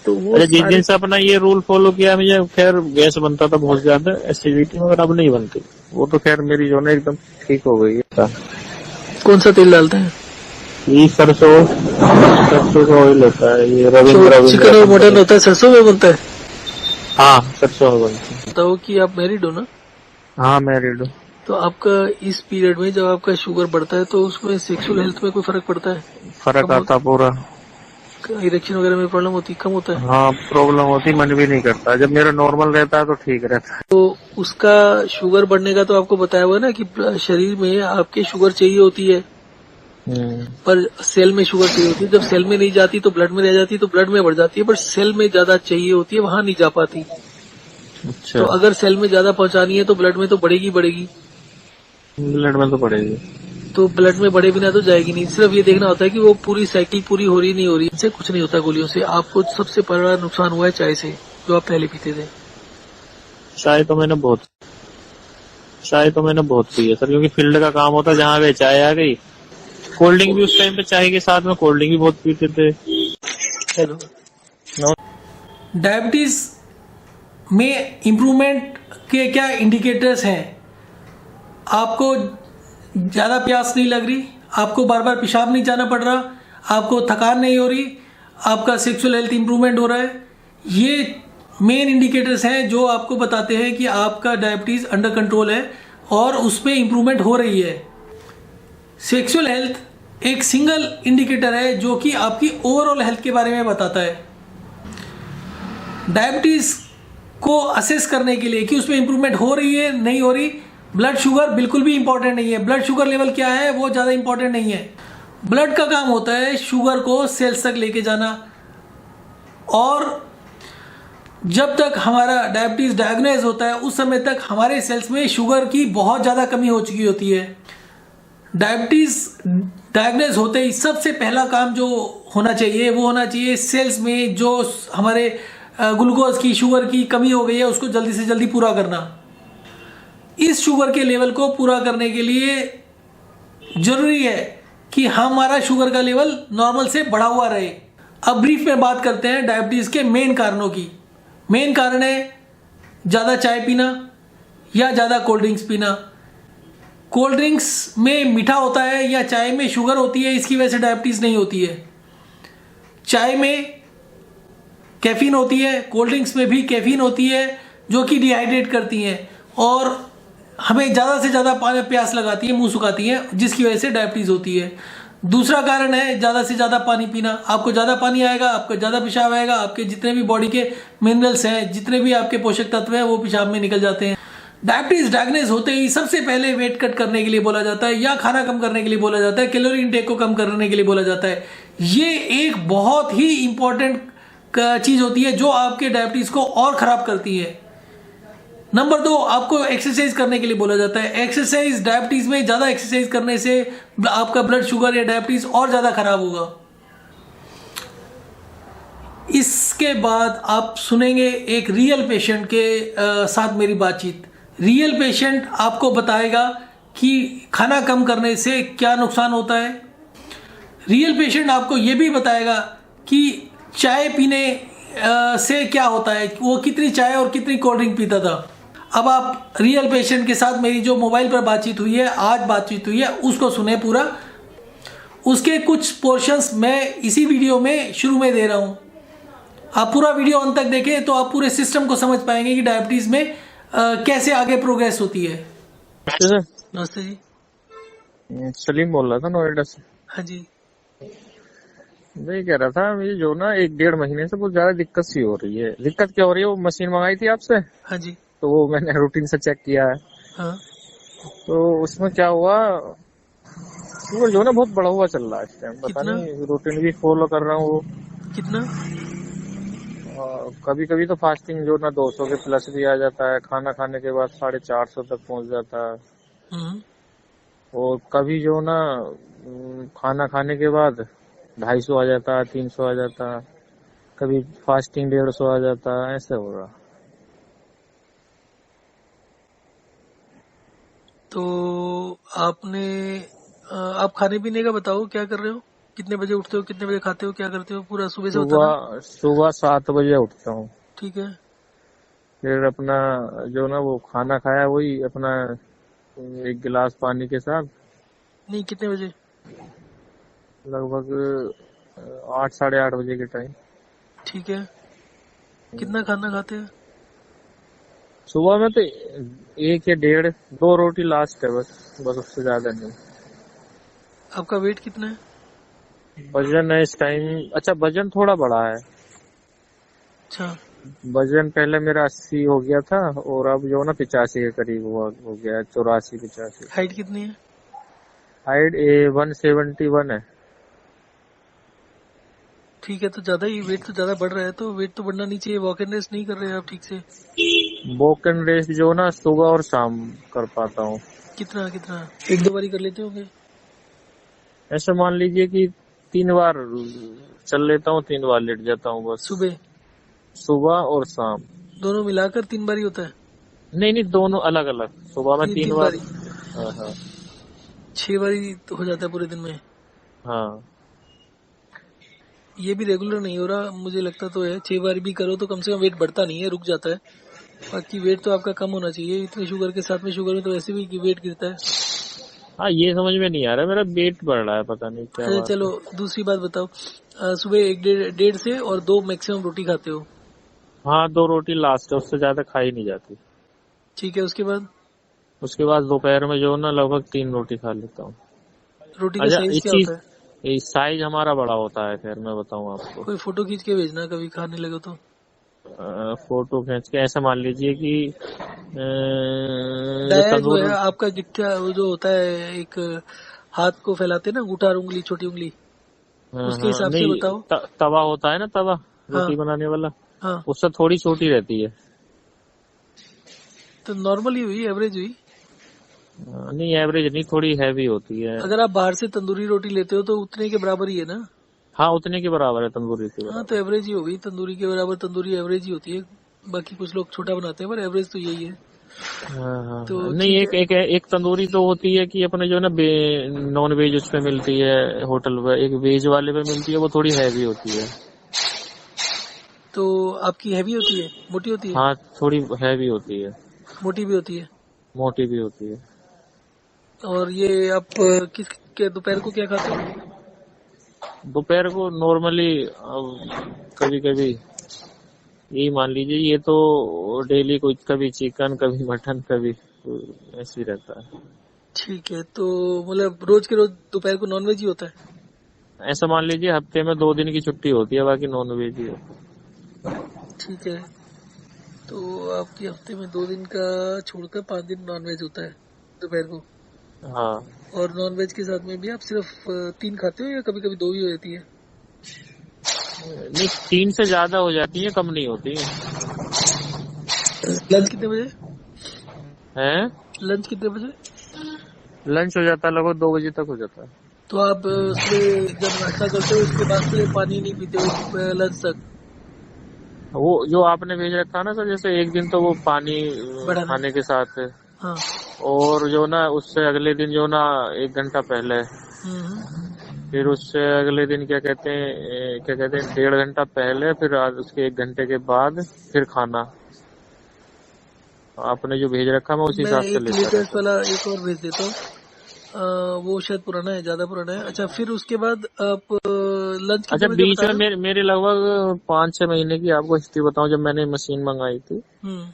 तो वो अच्छा, जिस दिन से अपना ये रूल फॉलो किया मुझे खैर गैस बनता था बहुत ज्यादा, एसिडिटी मगर अब नहीं बनती। वो तो खैर मेरी जो है एकदम ठीक हो गई है। कौन सा तेल डालते हैं? ये सरसों का ऑयल होता है, ये रविंद्र चिकन और मटन कंपनी। होता है, सरसों में बनता है। हाँ, सरसों में बनती है। बताओ कि आप मैरिड हो ना? हाँ, मैरिड हूँ। तो आपका इस पीरियड में जब आपका शुगर बढ़ता है तो उसमें सेक्सुअल हेल्थ में कोई फर्क पड़ता है? फर्क आता पूरा। इरेक्शन वगैरह में प्रॉब्लम होती, कम होता है? हाँ, प्रॉब्लम होती, मन भी नहीं करता। जब मेरा नॉर्मल रहता है तो ठीक रहता है। तो उसका शुगर बढ़ने का तो आपको बताया हुआ ना कि शरीर में आपके शुगर चाहिए होती है, पर सेल में शुगर चाहिए होती है। जब सेल में नहीं जाती तो ब्लड में रह जाती है, तो ब्लड में बढ़ जाती है, पर सेल में ज्यादा चाहिए होती है, वहां नहीं जा पाती। अच्छा। तो अगर सेल में ज्यादा पहुंचानी है तो ब्लड में तो बढ़ेगी बढ़ेगी। ब्लड में तो पड़ेगी। तो ब्लड में बढ़े बिना तो जाएगी नहीं। सिर्फ ये देखना होता है कि वो पूरी साइकिल पूरी हो रही नहीं हो रही। इससे कुछ नहीं होता गोलियों से। आपको सबसे बड़ा नुकसान हुआ है चाय से, जो आप पहले पीते थे। चाय तो मैंने बहुत पी है सर, क्योंकि फील्ड का काम होता है, जहाँ पे चाय आ गई। कोल्ड ड्रिंक भी उस टाइम पे चाय के साथ में कोल्ड ड्रिंक भी बहुत पीते थे। हेलो। डायबिटीज में इम्प्रूवमेंट के क्या इंडिकेटर्स हैं? आपको ज्यादा प्यास नहीं लग रही, आपको बार बार पेशाब नहीं जाना पड़ रहा, आपको थकान नहीं हो रही, आपका सेक्सुअल हेल्थ इंप्रूवमेंट हो रहा है। ये मेन इंडिकेटर्स हैं जो आपको बताते हैं कि आपका डायबिटीज अंडर कंट्रोल है और उसमें इंप्रूवमेंट हो रही है। सेक्सुअल हेल्थ एक सिंगल इंडिकेटर है जो कि आपकी ओवरऑल हेल्थ के बारे में बताता है। डायबिटीज को असेस करने के लिए कि उसमें इंप्रूवमेंट हो रही है नहीं हो रही, ब्लड शुगर बिल्कुल भी इंपॉर्टेंट नहीं है। ब्लड शुगर लेवल क्या है वो ज्यादा इंपॉर्टेंट नहीं है। ब्लड का काम होता है शुगर को सेल्स तक लेके जाना, और जब तक हमारा डायबिटीज डायग्नोज होता है उस समय तक हमारे सेल्स में शुगर की बहुत ज्यादा कमी हो चुकी होती है। डायबिटीज डायग्नोज होते ही सबसे पहला काम जो होना चाहिए वो होना चाहिए सेल्स में जो हमारे ग्लूकोज की शुगर की कमी हो गई है उसको जल्दी से जल्दी पूरा करना। इस शुगर के लेवल को पूरा करने के लिए जरूरी है कि हमारा शुगर का लेवल नॉर्मल से बढ़ा हुआ रहे। अब ब्रीफ में बात करते हैं डायबिटीज के मेन कारणों की। मेन कारण है ज्यादा चाय पीना या ज्यादा कोल्ड ड्रिंक्स पीना। कोल्ड ड्रिंक्स में मीठा होता है या चाय में शुगर होती है, इसकी वजह से डायबिटीज नहीं होती है। चाय में कैफीन होती है, कोल्ड ड्रिंक्स में भी कैफीन होती है जो कि डिहाइड्रेट करती हैं और हमें ज़्यादा से ज़्यादा प्यास लगाती है, मुंह सुखाती है, जिसकी वजह से डायबिटीज होती है। दूसरा कारण है ज़्यादा से ज़्यादा पानी पीना। आपको ज़्यादा पानी आएगा, आपको ज़्यादा पेशाब आएगा, आपके जितने भी बॉडी के मिनरल्स हैं, जितने भी आपके पोषक तत्व हैं वो पेशाब में निकल जाते हैं। डायबिटीज डायग्नोज होते ही सबसे पहले वेट कट करने के लिए बोला जाता है या खाना कम करने के लिए बोला जाता है, कैलोरी इनटेक को कम करने के लिए बोला जाता है। ये एक बहुत ही इंपॉर्टेंट चीज होती है जो आपके डायबिटीज को और खराब करती है। नंबर 2, आपको एक्सरसाइज करने के लिए बोला जाता है। एक्सरसाइज डायबिटीज में ज्यादा एक्सरसाइज करने से आपका ब्लड शुगर या डायबिटीज और ज्यादा खराब होगा। इसके बाद आप सुनेंगे एक रियल पेशेंट के साथ मेरी बातचीत। रियल पेशेंट आपको बताएगा कि खाना कम करने से क्या नुकसान होता है। रियल पेशेंट आपको यह भी बताएगा कि चाय पीने से क्या होता है, वो कितनी चाय और कितनी कोल्ड ड्रिंक पीता था। अब आप रियल पेशेंट के साथ मेरी जो मोबाइल पर बातचीत हुई है, आज बातचीत हुई है, उसको सुने पूरा। उसके कुछ पोर्शंस मैं इसी वीडियो में शुरू में दे रहा हूं। आप पूरा वीडियो अंत तक देखें तो आप पूरे सिस्टम को समझ पाएंगे कि डायबिटीज में कैसे आगे प्रोग्रेस होती है। नमस्ते जी। सलीम बोल रहा था नोएडा से। हाँ जी। मैं कह रहा था ये जो ना 1-1.5 महीने से बहुत ज्यादा दिक्कत सी हो रही है। दिक्कत क्या हो रही है? वो मशीन मंगाई थी आपसे। हाँ जी। तो वो मैंने रूटीन से चेक किया है। हाँ। तो उसमें क्या हुआ, शुगर जो ना बहुत बढ़ा हुआ चल रहा है इस टाइम। पता नहीं, रूटीन भी फॉलो कर रहा हूँ। कितना? कभी कभी तो फास्टिंग जो ना 200 के प्लस भी आ जाता है, खाना खाने के बाद 450 तक पहुंच जाता है। और कभी जो ना खाना खाने के बाद 250 आ जाता है, 300 आ जाता है, कभी फास्टिंग 150 आ जाता है, ऐसे हो रहा। तो आपने आप खाने पीने का बताओ, क्या कर रहे हो? कितने बजे उठते हो, कितने बजे खाते हो, क्या करते हो, पूरा सुबह से बताना। सुबह 7 बजे उठता हूँ। ठीक है। फिर अपना जो ना वो खाना खाया वही अपना 1 गिलास पानी के साथ नहीं, कितने बजे? लगभग 8 साढ़े 8 बजे के टाइम। ठीक है। कितना खाना खाते हैं? सुबह में तो 1 या 1.5 2 रोटी लास्ट है, बस उससे ज्यादा नहीं। आपका वेट कितना है? वजन है इस टाइम, अच्छा वजन थोड़ा बढ़ा है। अच्छा। वजन पहले मेरा 80 हो गया था और अब जो ना 85 के करीब हो गया है, 84 85। हाइट कितनी है? हाइट 171 है। ठीक है, तो ज्यादा ही वेट तो ज्यादा बढ़ रहा है, तो वेट तो बढ़ना नहीं चाहिए। वॉक एंड रेस्ट नहीं कर रहे हैं आप ठीक से? वॉक एंड रेस्ट जो ना सुबह और शाम कर पाता हूँ। कितना कितना? 1-2 बारी कर लेते होंगे? ऐसे मान लीजिए कि 3 बार चल लेता हूँ, 3 बार लेट जाता हूँ बस। सुबह और शाम दोनों मिलाकर 3 बारी होता है? नहीं, दोनों अलग अलग। सुबह में 3 3 बार। बारी। हाँ हाँ 6 बारी तो हो जाता है पूरे दिन में। हाँ। ये भी रेगुलर नहीं हो रहा, मुझे लगता तो है। 6 बारी भी करो तो कम से कम वेट बढ़ता नहीं है, रुक जाता है। बाकी वेट तो आपका कम होना चाहिए, इतने शुगर के साथ में। शुगर में तो वैसे भी वेट गिरता है। हाँ ये समझ में नहीं आ रहा, मेरा वेट बढ़ रहा है, पता नहीं क्या अच्छा बात चलो, है। दूसरी बात बताओ। सुबह 1 से और 2 मैक्सिमम रोटी खाते हो? हाँ 2 रोटी लास्ट है, उससे ज्यादा खाई नहीं जाती। ठीक है, उसके बाद? उसके बाद दोपहर में जो ना लगभग 3 रोटी खा लेता हूँ। रोटी का अच्छा साइज इस क्या चीज, होता है? साइज हमारा बड़ा होता है। खैर मैं बताऊँ आपको, कोई फोटो खींच के भेजना कभी खाने लगे तो। फोटो खींच के ऐसा मान लीजिए कि जो डाया जो है तंदूर। आपका, गिट्टा वो जो होता है, एक हाथ को फैलाते हैं ना, अंगूठा और उंगली, छोटी उंगली, हाँ उसके हाँ हिसाब से नहीं, बताओ। तवा होता है ना, तवा हाँ रोटी बनाने वाला, हाँ। उससे थोड़ी छोटी रहती है। तो नॉर्मल ही हुई, एवरेज हुई। नहीं एवरेज नहीं, थोड़ी हैवी होती है। अगर आप बाहर से तंदूरी रोटी लेते हो तो उतने के बराबर ही है ना? हाँ उतने के बराबर है, तंदूरी के हाँ, तो बराबर। एवरेज ही होगी तंदूरी के बराबर। तंदूरी एवरेज ही होती है। बाकी कुछ लोग छोटा बनाते हैं, पर एवरेज तो यही है। हाँ हाँ तो हाँ। नहीं ठीक है। एक तंदूरी तो होती है कि अपने जो ना नॉन वेज उस पे मिलती है होटल पे, एक वेज वाले पे मिलती है, वो थोड़ी हैवी होती है। तो आपकी हैवी होती है, मोटी होती है? हाँ थोड़ी हैवी होती है, मोटी भी होती है? मोटी भी होती है। और ये आप किस के दोपहर को क्या खाते हो? दोपहर को नॉर्मली कभी कभी यही मान लीजिए, ये तो डेली कुछ, कभी चिकन कभी मटन कभी ऐसे ही रहता है। ठीक है, तो मतलब रोज के रोज दोपहर को नॉनवेज ही होता है? ऐसा मान लीजिए हफ्ते में 2 दिन की छुट्टी होती है, बाकी नॉन वेज ही होता ठीक है, तो आपके हफ्ते में 2 दिन का छोड़कर 5 दिन नॉनवेज होता है दोपहर को। है। हाँ और नॉनवेज के साथ में भी आप सिर्फ 3 खाते हो, या कभी कभी 2 भी हो जाती है? नहीं 3 से ज्यादा हो जाती है, कम नहीं होती लंच कितने बजे? है। लंच कितने बजे? लंच हो जाता है लगभग 2 बजे तक हो जाता है। तो आप सुबह जब नाश्ता करते हो उसके बाद से पानी नहीं पीते हो लंच तक? वो जो आपने भेज रखा है ना सर, जैसे एक दिन तो वो पानी बढ़ाना। खाने के साथ है, हाँ। और जो ना उससे अगले दिन जो ना 1 घंटा पहले, फिर उससे अगले दिन क्या कहते हैं 1.5 घंटा पहले, फिर उसके 1 घंटे के बाद फिर खाना। आपने जो भेज रखा मैं उसी मैं हिसाब से एक लेता लेटेस्ट रहता हूँ। वाला एक और भेज देता हूँ। वो शायद पुराना है, ज्यादा पुराना है। अच्छा, फिर उसके बाद आप लंच अच्छा कितने बजे बीच बता में रहे मेरे लगभग 5-6 महीने की आपको हिस्ट्री बताऊं, जब मैंने मशीन मंगाई थी हो?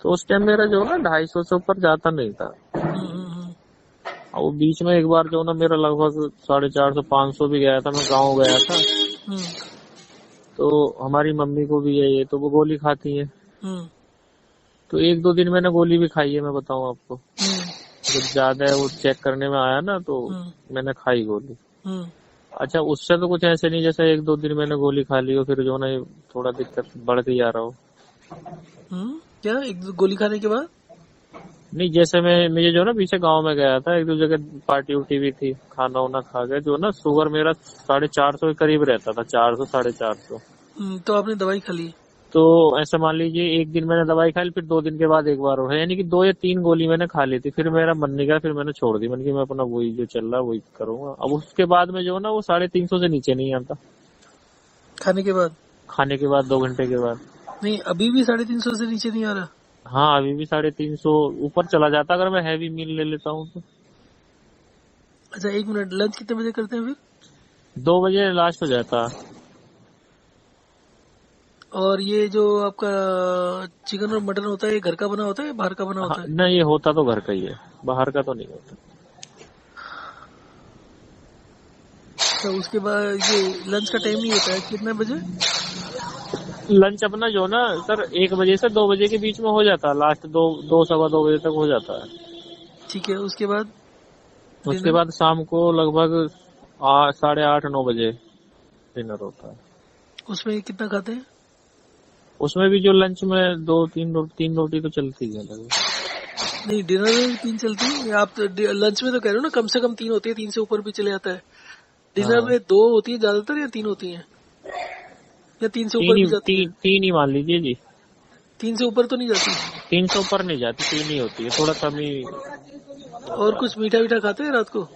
तो उस टाइम मेरा जो ना 250 से ऊपर जाता नहीं था। हम्म। और वो बीच में एक बार जो ना मेरा लगभग 450-500 भी गया था, मैं गाँव गया था। हम्म। तो हमारी मम्मी को भी है ये, तो वो गोली खाती है, हम्म। तो 1-2 दिन मैंने गोली भी खाई है, मैं बताऊं आपको। हम्म। जब ज्यादा वो चेक करने में आया ना, तो मैंने खाई गोली। हम्म। अच्छा उससे तो कुछ ऐसे नहीं जैसे 1-2 दिन मैंने गोली खा ली हो, फिर जो ना ये थोड़ा दिक्कत बढ़ के जा रहा हो। क्या एक गोली खाने के बाद? नहीं जैसे मुझे जो ना पीछे गांव में गया था, 1-2 जगह पार्टी उटी भी थी, खाना वाना खा गया, जो ना शुगर मेरा 450 के करीब रहता था, 400 450। तो आपने दवाई खा ली? तो ऐसा मान लीजिए एक दिन मैंने दवाई खा ली, फिर 2 दिन के बाद एक बार और है, यानी कि 2 या 3 गोली मैंने खा ली थी। फिर मेरा मन नहीं गया, फिर मैंने छोड़ दी। मैंने कि मैं अपना वही जो चल रहा है वही करूंगा। अब उसके बाद में जो है ना वो 350 से नीचे नहीं आता खाने के बाद? खाने के बाद 2 घंटे के बाद। नहीं, अभी भी 350 से नीचे नहीं आ रहा? हाँ अभी भी 350 ऊपर चला जाता अगर मैं हैवी मील ले लेता हूँ तो। अच्छा, 1 मिनट, लंच कितने बजे करते हैं फिर? 2 बजे लास्ट हो जाता। और ये जो आपका चिकन और मटन होता है, ये घर का बना होता है या बाहर का बना हाँ, होता है? नहीं ये होता तो घर का ही है, बाहर का तो नहीं होता। तो उसके बाद ये लंच का टाइम नहीं होता है कितने बजे? लंच अपना जो ना सर 1 बजे से 2 बजे के बीच में हो जाता है, लास्ट 2 2 सवा 2 बजे तक हो जाता है। ठीक है, उसके बाद उसके डिनर? बाद शाम को लगभग 8:30 9 बजे डिनर होता है। उसमें कितना खाते हैं? उसमें भी जो लंच में 2 3 रोटी तो चलती है लगभग। नहीं, डिनर में भी 3 चलती है? आप तो लंच में तो कह रहे हो ना कम से कम 3 होती है, 3 से ऊपर भी चले जाता है। डिनर हाँ में 2 होती है ज्यादातर या 3 होती है, या 3 से ऊपर भी जाती है? तीन ही मान लीजिए जी। 3 से ऊपर तो नहीं जाती? 300 ऊपर नहीं जाती, 3 ही होती है, थोड़ा कम ही। और कुछ मीठा वीठा खाते हैं रात को?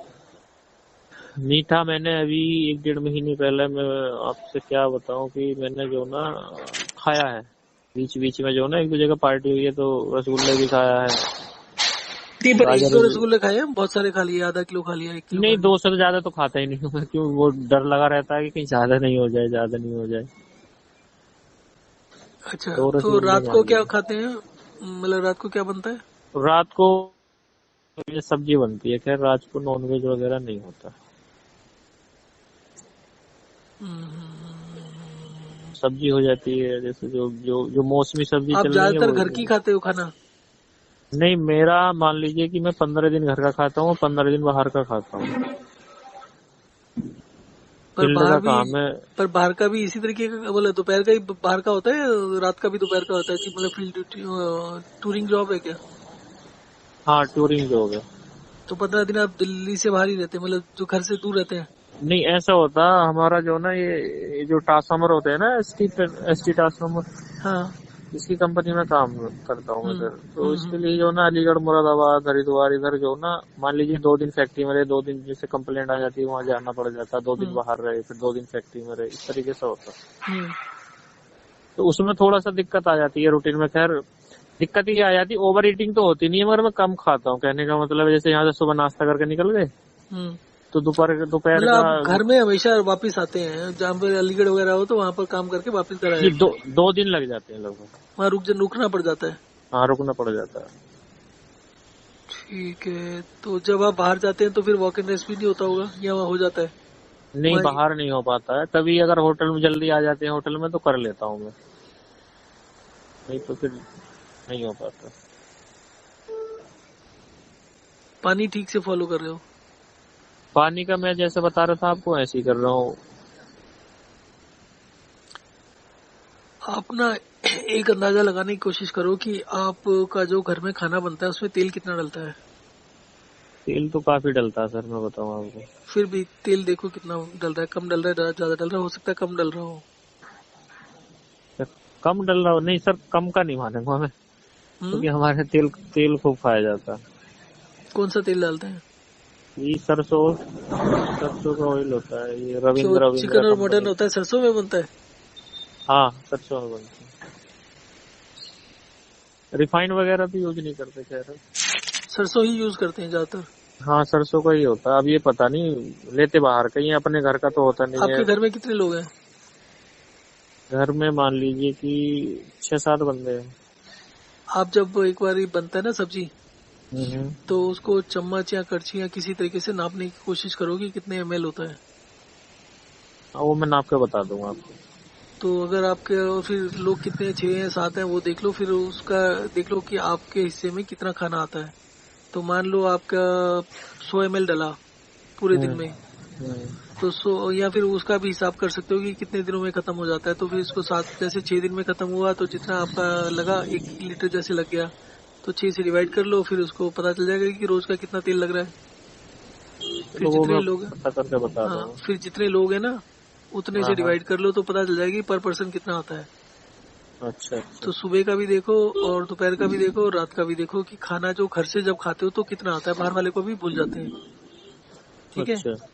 मीठा मैंने अभी 1 1.5 महीने पहले मैं आपसे क्या बताऊं कि मैंने जो ना खाया है। बीच बीच में जो ना एक दो जगह पार्टी हुई है तो रसगुल्ले भी खाया है। नहीं, पर 1 गाजर 2 रसगुल्ले खाए हैं, बहुत सारे खा लिए, आधा किलो खा लिया, 1 किलो नहीं, खा 200 से ज्यादा तो खाता ही नहीं हूँ मैं, क्यों वो डर लगा रहता है कि कहीं ज्यादा नहीं हो जाए, ज्यादा नहीं हो जाए। लिया। अच्छा, तो तो रसगुल्ले रात को मान क्या लीजिए। खाते हैं? मतलब रात को क्या बनता है? रात को ये सब्जी बनती है, खैर रात को नॉनवेज वगैरह नहीं होता। सब्जी हो जाती है, जैसे जो जो जो मौसमी सब्जी आप चल रही है ज्यादातर वो। घर की खाते हो खाना? नहीं, मेरा मान लीजिए कि मैं 15 दिन घर का खाता हूँ, 15 दिन बाहर का खाता हूँ। पर फील्ड बाहर का भी काम है। पर बाहर का भी इसी तरीके का, मतलब दोपहर का ही बाहर का होता है, रात का भी दोपहर का होता है कि मतलब फील्ड टूरिंग जॉब है क्या? हाँ टूरिंग जॉब है। तो 15 दिन आप दिल्ली से बाहर ही रहते हैं, मतलब जो घर से दूर रहते हैं? नहीं ऐसा होता हमारा जो ना ये जो ट्रांसफार्मर होते हैं ना, एसटी ट्रांसफार्मर, हाँ। इसकी कंपनी में काम करता हूँ मैं हम्म सर। तो इसके हम्म लिए जो ना अलीगढ़ मुरादाबाद हरिद्वार इधर जो ना मान लीजिए 2 दिन फैक्ट्री में रहे, 2 दिन जैसे कंप्लेंट आ जाती है वहाँ जाना पड़ जाता है, 2 दिन हम्म बाहर रहे, फिर 2 दिन फैक्ट्री में रहे, इस तरीके से होता है। हम्म तो उसमें थोड़ा सा दिक्कत आ जाती है रूटीन में। खैर दिक्कत ये आ जाती है, ओवर ईटिंग तो होती नहीं है मगर मैं कम खाता हूँ। कहने का मतलब है जैसे यहाँ से सुबह नाश्ता करके निकल गए हम्म। तो दोपहर मतलब का आप घर में हमेशा वापस आते हैं, जहाँ पर अलीगढ़ वगैरह हो तो वहाँ पर काम करके वापस घर आ ये जाते हैं? 2 दिन लग जाते हैं लगभग। वहाँ रुकना पड़ जाता है? हाँ रुकना पड़ जाता है। ठीक है, तो जब आप बाहर जाते हैं तो फिर वॉक इन रेस्ट भी नहीं होता होगा या वहाँ हो जाता है? नहीं वहाँ बाहर नहीं हो पाता है, कभी अगर होटल में जल्दी आ जाते हैं होटल में तो कर लेता हूँ मैं, नहीं तो फिर नहीं हो पाता। पानी ठीक से फॉलो कर रहे हो? पानी का मैं जैसे बता रहा था आपको ऐसे ही कर रहा हूँ। आप ना एक अंदाजा लगाने की कोशिश करो कि आपका जो घर में खाना बनता है उसमें तेल कितना डलता है। तेल तो काफी डलता है सर, मैं बताऊँ आपको। फिर भी तेल देखो कितना डल रहा है, कम डल रहा है, ज्यादा डल रहा है, हो सकता है कम डल रहा हो। सर, कम डल रहा हो नहीं सर, कम का नहीं मानूंगा मैं, क्योंकि हम्म। हमारे तेल खूब खाया जाता है। कौन सा तेल डालते हैं? ये सरसों का ऑयल होता है, ये जो रविंद्रा चिकन और मटन कंपनी। होता है सरसों में बनता है? हाँ सरसों में बनती है, रिफाइंड वगैरह भी यूज नहीं करते खैर। सरसों ही यूज करते हैं ज्यादातर? हाँ सरसों का ही होता है। अब ये पता नहीं लेते बाहर का ही, अपने घर का तो होता नहीं है। आपके घर में कितने लोग हैं? घर में मान लीजिए कि 6 7 बंदे हैं। आप जब एक बार बनता है ना सब्जी, हम्म। तो उसको चम्मच या करछी या किसी तरीके से नापने की कोशिश करो कि कितने ml होता है। वो मैं नाप के बता दूंगा आपको। तो अगर आपके फिर लोग कितने 6 या 7 हैं वो देख लो, फिर उसका देख लो कि आपके हिस्से में कितना खाना आता है। तो मान लो आपका 100 ml डला पूरे दिन में, तो 100 या फिर उसका भी हिसाब कर सकते हो कि कितने दिनों में खत्म हो जाता है। तो फिर इसको 7 जैसे 6 दिन में खत्म हुआ तो जितना आपका लगा 1 लीटर जैसे लग गया, तो 6 से डिवाइड कर लो, फिर उसको पता चल जाएगा कि रोज का कितना तेल लग रहा है। फिर तो वो जितने मैं लोग पता करके बता हाँ, दूंगा। फिर जितने लोग हैं ना उतने हाँ से हाँ डिवाइड कर लो तो पता चल जाएगी पर पर्सन कितना आता है। अच्छा तो सुबह का भी देखो और दोपहर का भी देखो और रात का भी देखो कि खाना जो घर से जब खाते हो तो कितना आता है, बाहर वाले को भी भूल जाते हैं। ठीक है, अच्छा।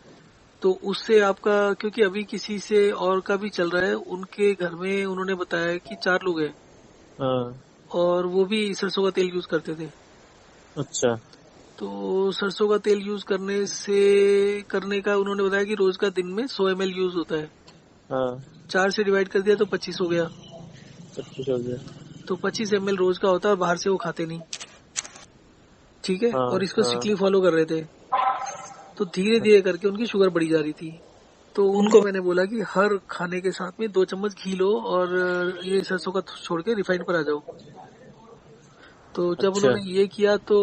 तो उससे आपका, क्योंकि अभी किसी से और का भी चल रहा है, उनके घर में उन्होंने बताया कि 4 लोग हैं हाँ। और वो भी सरसों का तेल यूज करते थे। अच्छा। तो सरसों का तेल यूज करने का उन्होंने बताया कि रोज का दिन में 100 ml यूज होता है। हाँ। 4 से डिवाइड कर दिया तो 25 हो गया। 25 हो गया। तो 25 ml रोज का होता है और बाहर से वो खाते नहीं। ठीक है, हाँ। और इसको हाँ। स्ट्रिक्टली फॉलो कर रहे थे। तो धीरे धीरे करके उनकी शुगर बढ़ी जा रही थी। तो उनको मैंने बोला कि हर खाने के साथ में 2 चम्मच घी लो और ये सरसों का छोड़ के रिफाइंड पर आ जाओ। तो जब अच्छा। उन्होंने ये किया तो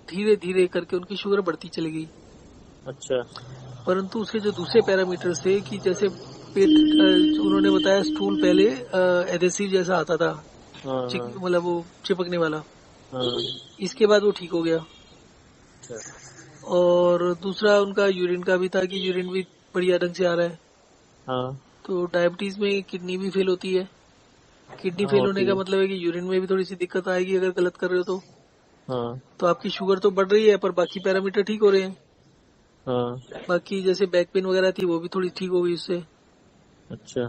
धीरे धीरे करके उनकी शुगर बढ़ती चली गई। अच्छा। परंतु उसके जो दूसरे पैरामीटर्स थे कि जैसे पेट, उन्होंने बताया स्टूल पहले एडेसिव जैसा आता था, हाँ। हाँ। मतलब वो चिपकने वाला। हाँ। इसके बाद वो ठीक हो गया। अच्छा। और दूसरा उनका यूरिन का भी था कि यूरिन भी बढ़िया ढंग से आ रहा है। हाँ। तो डायबिटीज में किडनी भी फेल होती है। किडनी हाँ, फेल होने होती का है। मतलब है कि यूरिन में भी थोड़ी सी दिक्कत आएगी अगर गलत कर रहे हो तो। हाँ। तो आपकी शुगर तो बढ़ रही है पर बाकी पैरामीटर ठीक हो रहे हैं। हाँ। बाकी जैसे बैक पेन वगैरह थी वो भी थोड़ी ठीक हो गई उससे। अच्छा।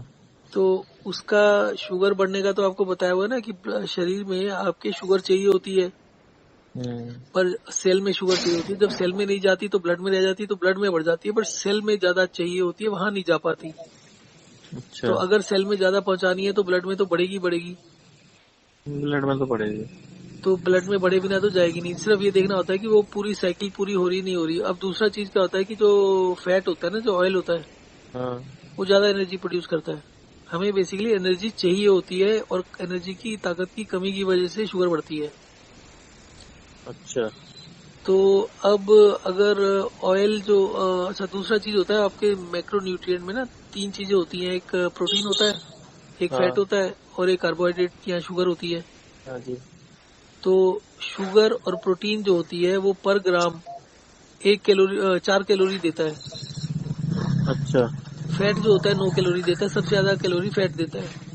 तो उसका शुगर बढ़ने का तो आपको बताया हुआ ना कि शरीर में आपके शुगर चाहिए होती है हम्म। पर सेल में शुगर चाहिए होती है। जब सेल में नहीं जाती तो ब्लड में रह जाती है, तो ब्लड में बढ़ जाती है, पर सेल में ज्यादा चाहिए होती है, वहां नहीं जा पाती। तो अच्छा। अगर सेल में ज्यादा पहुंचानी है तो ब्लड में तो बढ़ेगी बढ़ेगी। ब्लड में तो पड़ेगी। तो ब्लड में बढ़े बिना तो जाएगी नहीं। सिर्फ ये देखना होता है कि वो पूरी साइकिल पूरी हो रही नहीं हो रही। अब दूसरा चीज क्या होता है कि जो फैट होता है ना, जो ऑयल होता है, हाँ। वो ज्यादा एनर्जी प्रोड्यूस करता है। हमें बेसिकली एनर्जी चाहिए होती है और एनर्जी की ताकत की कमी की वजह से शुगर बढ़ती है। अच्छा। तो अब अगर ऑयल जो अच्छा, दूसरा चीज होता है आपके मैक्रो न्यूट्रिएंट में ना 3 चीजें होती हैं। एक प्रोटीन होता है, एक हाँ। फैट होता है और एक कार्बोहाइड्रेट या शुगर होती है। हाँ जी। तो शुगर और प्रोटीन जो होती है वो पर ग्राम 4 कैलोरी देता है। अच्छा। फैट जो होता है 9 कैलोरी देता है। सबसे ज्यादा कैलोरी फैट देता है।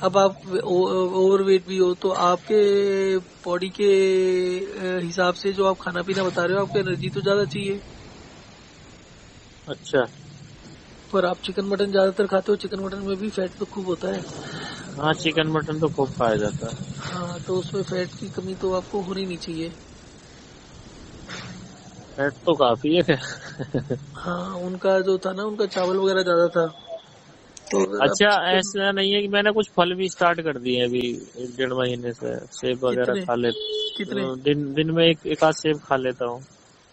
अब आप ओवरवेट भी हो तो आपके बॉडी के हिसाब से जो आप खाना पीना बता रहे हो, आपको एनर्जी तो ज्यादा चाहिए। अच्छा। पर आप चिकन मटन ज्यादातर खाते हो, चिकन मटन में भी फैट तो खूब होता है। हाँ, चिकन मटन तो खूब खाया जाता है। हाँ, तो उसमें फैट की कमी तो आपको होनी नहीं चाहिए। फैट तो काफी है। हाँ, उनका जो था ना, उनका चावल वगैरह ज्यादा था। तो अगर आप अच्छा, चिकन, ऐसा नहीं है कि मैंने कुछ फल भी स्टार्ट कर दिए अभी 1-1.5 महीने से। सेब वगैरह कितने खा कितने दिन में एक आध सेब खा लेता हूँ,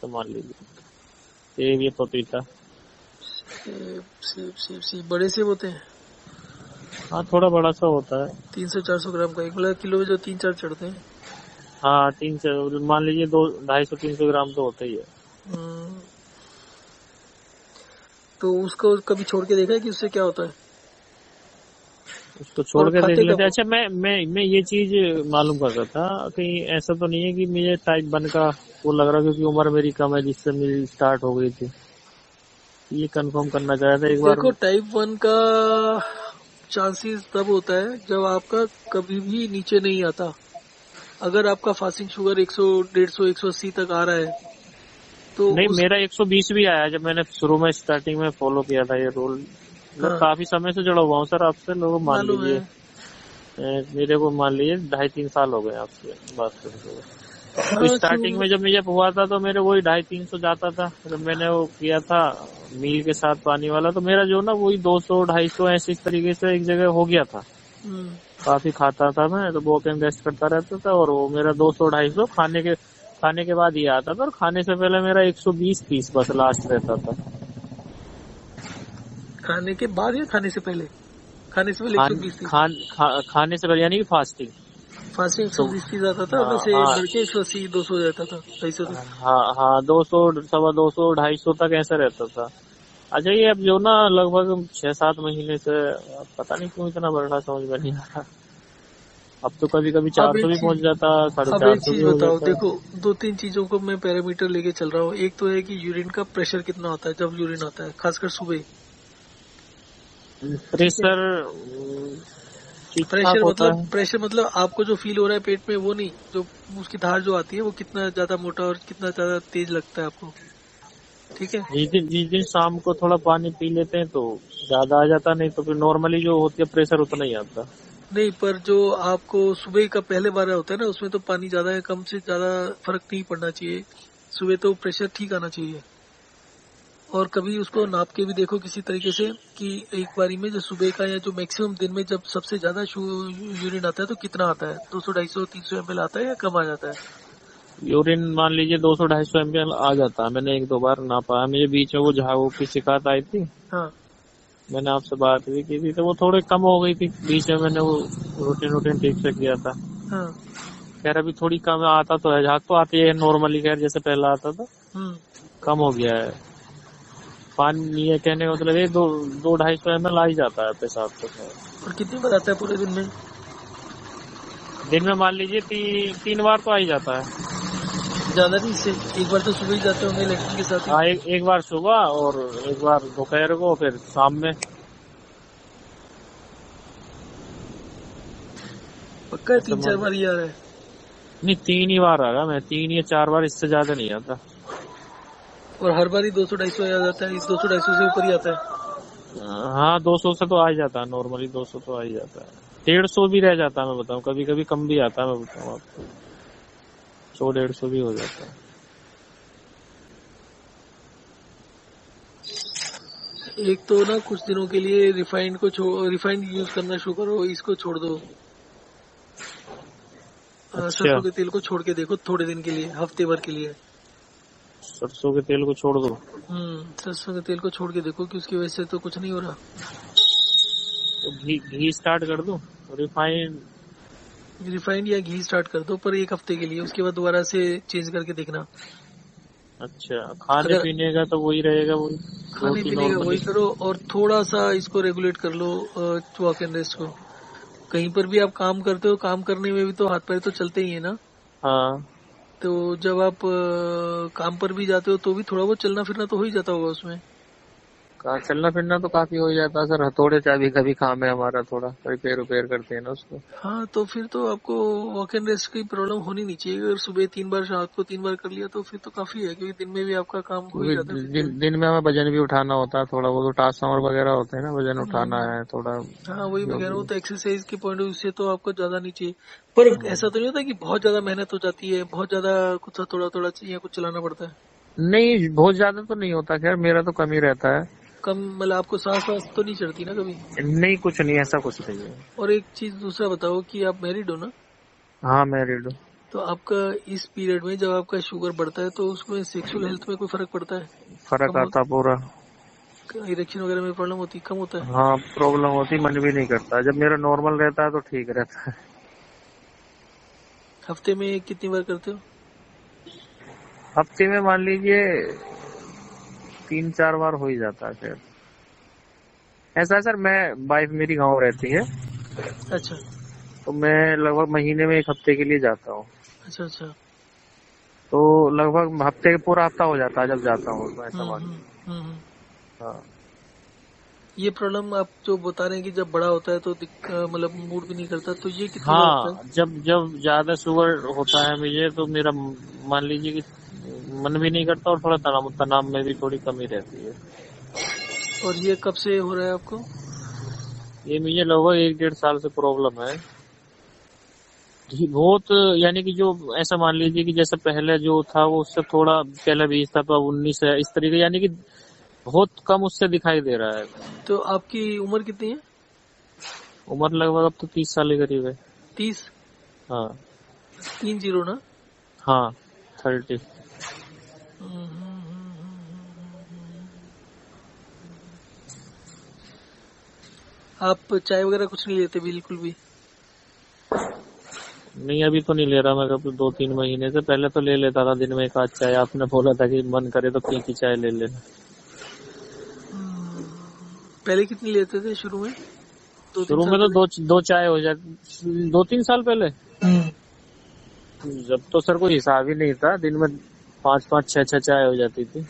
तो मान लीजिए। सेब या पपीता। सेब सेब सेब सेब बड़े सेब होते हैं। हाँ, थोड़ा बड़ा सा होता है। 300-400 ग्राम का, एक मतलब किलो में जो 3-4 चढ़ते हैं। हाँ, 300 मान लीजिए, 200-250-300 ग्राम तो होता ही है। हम्म, तो उसको कभी छोड़ के देखा है कि उससे क्या होता है? उसको छोड़ और के देख खाते कब लेते। हो? अच्छा, मैं ये चीज मालूम कर रहा था कि ऐसा तो नहीं है कि मुझे टाइप 1 का वो लग रहा, क्योंकि उम्र मेरी कम है जिससे मेरी स्टार्ट हो गई थी। ये कंफर्म करना चाह रहा था एक बार। देखो, टाइप 1 का चांसेस तब होता है जब आपका कभी भी नीचे नहीं आता। अगर आपका फास्टिंग शुगर 100, 150, 180 तक आ रहा है तो नहीं, उस, मेरा 120 भी आया जब मैंने शुरू में स्टार्टिंग में फॉलो किया था ये रूल। मैं हाँ, काफी समय से जुड़ा हुआ हूँ सर आपसे। लोग मान मालूम है। लीजिए, मेरे को मान लीजिए 2.5-3 साल हो गए आपसे बात करते हुए। तो हाँ, स्टार्टिंग में जब मुझे हुआ था तो मेरे वही 250-300 जाता था। जब मैंने वो किया था मील के साथ पानी वाला, तो मेरा जो ना वही 200-250 ऐसे इस तरीके से एक जगह हो गया था। हम्म, काफी खाता था मैं, तो वॉक एंड रेस्ट करता रहता था, और वो मेरा 200-250 खाने के बाद ये आता था। और खाने से पहले मेरा 120-130 बस लास्ट रहता था। खाने के बाद या खाने से पहले? खाने से पहले खान 120 थी। खान खा, खाने से पहले यानी कि फास्टिंग। फास्टिंग तो 120 आता था, हाँ। वैसे हाँ। बढ़ के 180, 200 जाता था, 250 तक। हाँ। हाँ, 200, 250, 250 तक ऐसा रहता था। अच्छा, ये अब जो ना लगभग 6-7 महीने से पता नहीं क्यों इतना बढ़ रहा, समझ में नहीं आ रहा। अब तो कभी कभी अब 400 एक भी चीज पहुंच जाता, अब एक 450 चीज भी हो बताओ, जाता है। देखो, 2-3 चीजों को मैं पैरामीटर लेके चल रहा हूँ। एक तो है कि यूरिन का प्रेशर कितना होता है जब यूरिन आता है, खासकर सुबह। ठीक है, प्रेशर ठीक ठाक होता है। प्रेशर मतलब आपको जो फील हो रहा है पेट में, वो नहीं, जो उसकी धार जो आती है वो कितना ज्यादा मोटा और कितना ज्यादा तेज लगता है आपको? ठीक है। जिस दिन शाम को थोड़ा पानी पी लेते हैं तो ज्यादा आ जाता, नहीं तो फिर नॉर्मली जो होती है प्रेशर उतना ही आता। नहीं, पर जो आपको सुबह का पहले बार होता है ना, उसमें तो पानी ज्यादा है, कम से ज्यादा फर्क नहीं पड़ना चाहिए। सुबह तो प्रेशर ठीक आना चाहिए। और कभी उसको नाप के भी देखो किसी तरीके से कि एक बारी में जो सुबह का या जो मैक्सिमम दिन में जब सबसे ज्यादा यूरिन आता है तो कितना आता है, 200 250 300 ml आता है या कम आ जाता है? यूरिन मान लीजिए 200-250 ml आ जाता है। मैंने 1-2 बार नापा है। मुझे बीच में वो झागों की शिकायत आई थी, हाँ। मैंने आपसे बात भी की थी, तो वो थोड़े कम हो गई थी। बीच में मैंने वो रूटीन ठीक से किया था। हाँ। खैर अभी थोड़ी कम आता तो है, झाग तो आती है नॉर्मली, खैर जैसे पहला आता था कम हो गया है। पानी ये कहने का मतलब ये 200-250 ml आ ही जाता है पेशाब तो। और कितनी बार आता है पूरे दिन में? दिन में मान लीजिए 3 बार तो आ ही जाता है। ज्यादा नहीं, इससे एक बार तो सुबह ही जाते होंगे लैट्रिन के साथ ही। हाँ, एक बार सुबह और एक बार दोपहर को, फिर शाम में। पक्का है 3-4 बार ही आ रहा है? नहीं, 3 ही बार आएगा। मैं 3 या 4 बार, इससे ज्यादा नहीं आता। और हर बार ही 200-250 आ जाता है? इस 200-250 से ऊपर ही आता है? हाँ, 200 से तो आ ही जाता है नॉर्मली, 200 तो आ ही जाता है। 150 भी रह जाता है, मैं बताऊँ, कभी कभी कम भी आता है, मैं बताऊँ आपको, 100-150 भी हो जाता है। एक तो ना कुछ दिनों के लिए रिफाइंड यूज करना शुरू करो, इसको छोड़ दो। सरसों के तेल को छोड़ के देखो थोड़े दिन के लिए, हफ्ते भर के लिए। सरसों के तेल को छोड़ दो? सरसों के तेल को छोड़ के देखो कि उसकी वजह से तो कुछ नहीं हो रहा। तो घी स्टार्ट कर दो, रिफाइंड या घी स्टार्ट कर दो, पर एक हफ्ते के लिए, उसके बाद दोबारा से चेंज करके देखना। अच्छा, खाने पीने का तो वही रहेगा, वही खाने पीने का वही करो, और थोड़ा सा इसको रेगुलेट कर लो, वॉक एंड रेस्ट को। कहीं पर भी आप काम करते हो, काम करने में भी तो हाथ पैर तो चलते ही है ना। हाँ, तो जब आप काम पर भी जाते हो तो भी थोड़ा बहुत चलना फिरना तो हो ही जाता होगा उसमें। चलना फिरना तो काफी हो जाता है सर। हथौड़े चाबी का भी काम है हमारा, थोड़ा रिपेयर करते हैं ना उसको। हाँ, तो फिर तो आपको वॉक एंड रेस्ट की प्रॉब्लम होनी नहीं चाहिए। अगर सुबह 3 बार, शाम को 3 बार कर लिया तो फिर तो काफी है, क्योंकि दिन में भी आपका काम हो ही जाता है। दिन में हमें वजन भी उठाना होता है थोड़ा, वो तो ट्रांसफार्मर वगैरह होते हैं ना, वजन उठाना है थोड़ा। हाँ, वही मैं कह रहा हूँ, तो एक्सरसाइज के पॉइंट ऑफ व्यू से तो आपको ज्यादा नहीं चाहिए। पर ऐसा तो नहीं होता कि बहुत ज्यादा मेहनत हो जाती है, बहुत ज्यादा कुछ थोड़ा थोड़ा चाहिए, कुछ चलाना पड़ता है? नहीं, बहुत ज्यादा तो नहीं होता, खैर मेरा तो कम ही रहता है। कम मतलब आपको सांस वास तो नहीं चढ़ती ना कभी? नहीं, कुछ नहीं, ऐसा कुछ नहीं है। और एक चीज दूसरा बताओ कि आप मैरिड हो ना? हाँ, मैरिड हूँ। तो आपका इस पीरियड में जब आपका शुगर बढ़ता है तो उसमें सेक्सुअल हेल्थ में कोई फर्क पड़ता है? फर्क आता पूरा। इरेक्शन वगैरह में प्रॉब्लम होती, कम होता है? हाँ, प्रॉब्लम होती, मन भी नहीं करता। जब मेरा नॉर्मल रहता है तो ठीक रहता है। हफ्ते में कितनी बार करते हो? हफ्ते में मान लीजिए 3-4 बार हो ही जाता है। फिर ऐसा है सर, मैं वाइफ मेरी गांव रहती है। अच्छा। तो मैं लगभग महीने में 1 हफ्ते के लिए जाता हूँ। अच्छा अच्छा। तो लगभग हफ्ते, पूरा हफ्ता हो जाता है जब जाता हूँ, तो ऐसा मान। हाँ। ये प्रॉब्लम आप जो बता रहे हैं कि जब बड़ा होता है तो मतलब मूड भी नहीं करता, तो ये कितनी बार हाँ, होता है? जब ज्यादा शुगर होता है मुझे, तो मेरा मान लीजिए कि मन भी नहीं करता, और थोड़ा तनाव में भी थोड़ी कमी रहती है। और ये कब से हो रहा है आपको? ये मुझे लगभग 1-1.5 साल से प्रॉब्लम है। बहुत, यानी कि जो ऐसा मान लीजिए कि जैसे पहले जो था वो उससे थोड़ा पहले 20 था, तो अब 19 है, इस तरीके, यानी कि बहुत कम उससे दिखाई दे रहा है। तो आपकी उम्र कितनी है? उम्र लगभग अब तो 30 साल के करीब है। 30? हाँ। 30 ना? हाँ, 30। आप चाय वगैरह कुछ नहीं लेते बिल्कुल भी? नहीं, अभी तो नहीं ले रहा मैं, कब 2-3 महीने से। पहले तो ले लेता था दिन में 1 आध चाय। आपने बोला था कि मन करे तो पी की चाय ले लेना। पहले कितनी लेते थे शुरू में? शुरू में तो दो चाय हो जाती, 2-3 साल पहले। जब तो सर कोई हिसाब ही नहीं था, दिन में 5-5, 6-6 चाय हो जाती थी।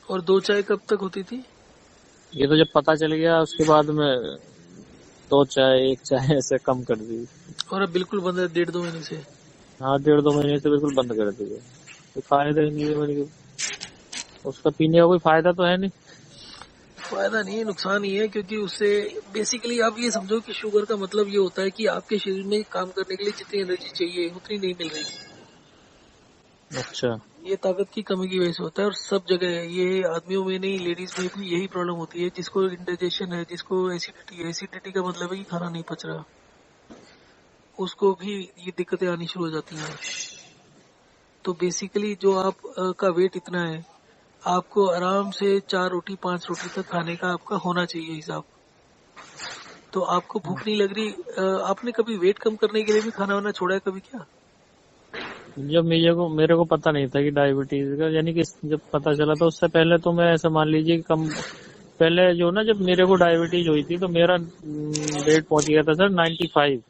और 2 चाय कब तक होती थी? ये तो जब पता चल गया उसके बाद में 2 चाय 1 चाय ऐसे कम कर दी। और अब बिल्कुल बंद है 1.5-2 महीने से? हाँ 1.5-2 महीने से बिल्कुल बंद कर दी है। तो फायदा ही नहीं है, मैंने उसका पीने का कोई फायदा तो है नहीं। फायदा नहीं है, नुकसान ही है, क्योंकि उससे बेसिकली आप ये समझो कि शुगर का मतलब ये होता है कि आपके शरीर में काम करने के लिए जितनी एनर्जी चाहिए उतनी नहीं मिल रही। अच्छा। ये ताकत की कमी की वजह से होता है, और सब जगह है ये, आदमियों में नहीं लेडीज में भी यही प्रॉब्लम होती है। जिसको इंडाइजेशन है, जिसको एसिडिटी है, एसिडिटी का मतलब है कि खाना नहीं पच रहा, उसको भी ये दिक्कतें आनी शुरू हो जाती हैं। तो बेसिकली जो आप का वेट इतना है, आपको आराम से 4 रोटी 5 रोटी तक खाने का आपका होना चाहिए हिसाब। तो आपको भूख नहीं लग रही, आपने कभी वेट कम करने के लिए भी खाना वाना छोड़ा है कभी क्या? जब मेरे को पता नहीं था कि डायबिटीज का, यानी कि जब पता चला तो उससे पहले तो मैं ऐसा मान लीजिए कि कम, पहले जो ना जब मेरे को डायबिटीज हुई थी तो मेरा वेट पहुंच गया था सर 95।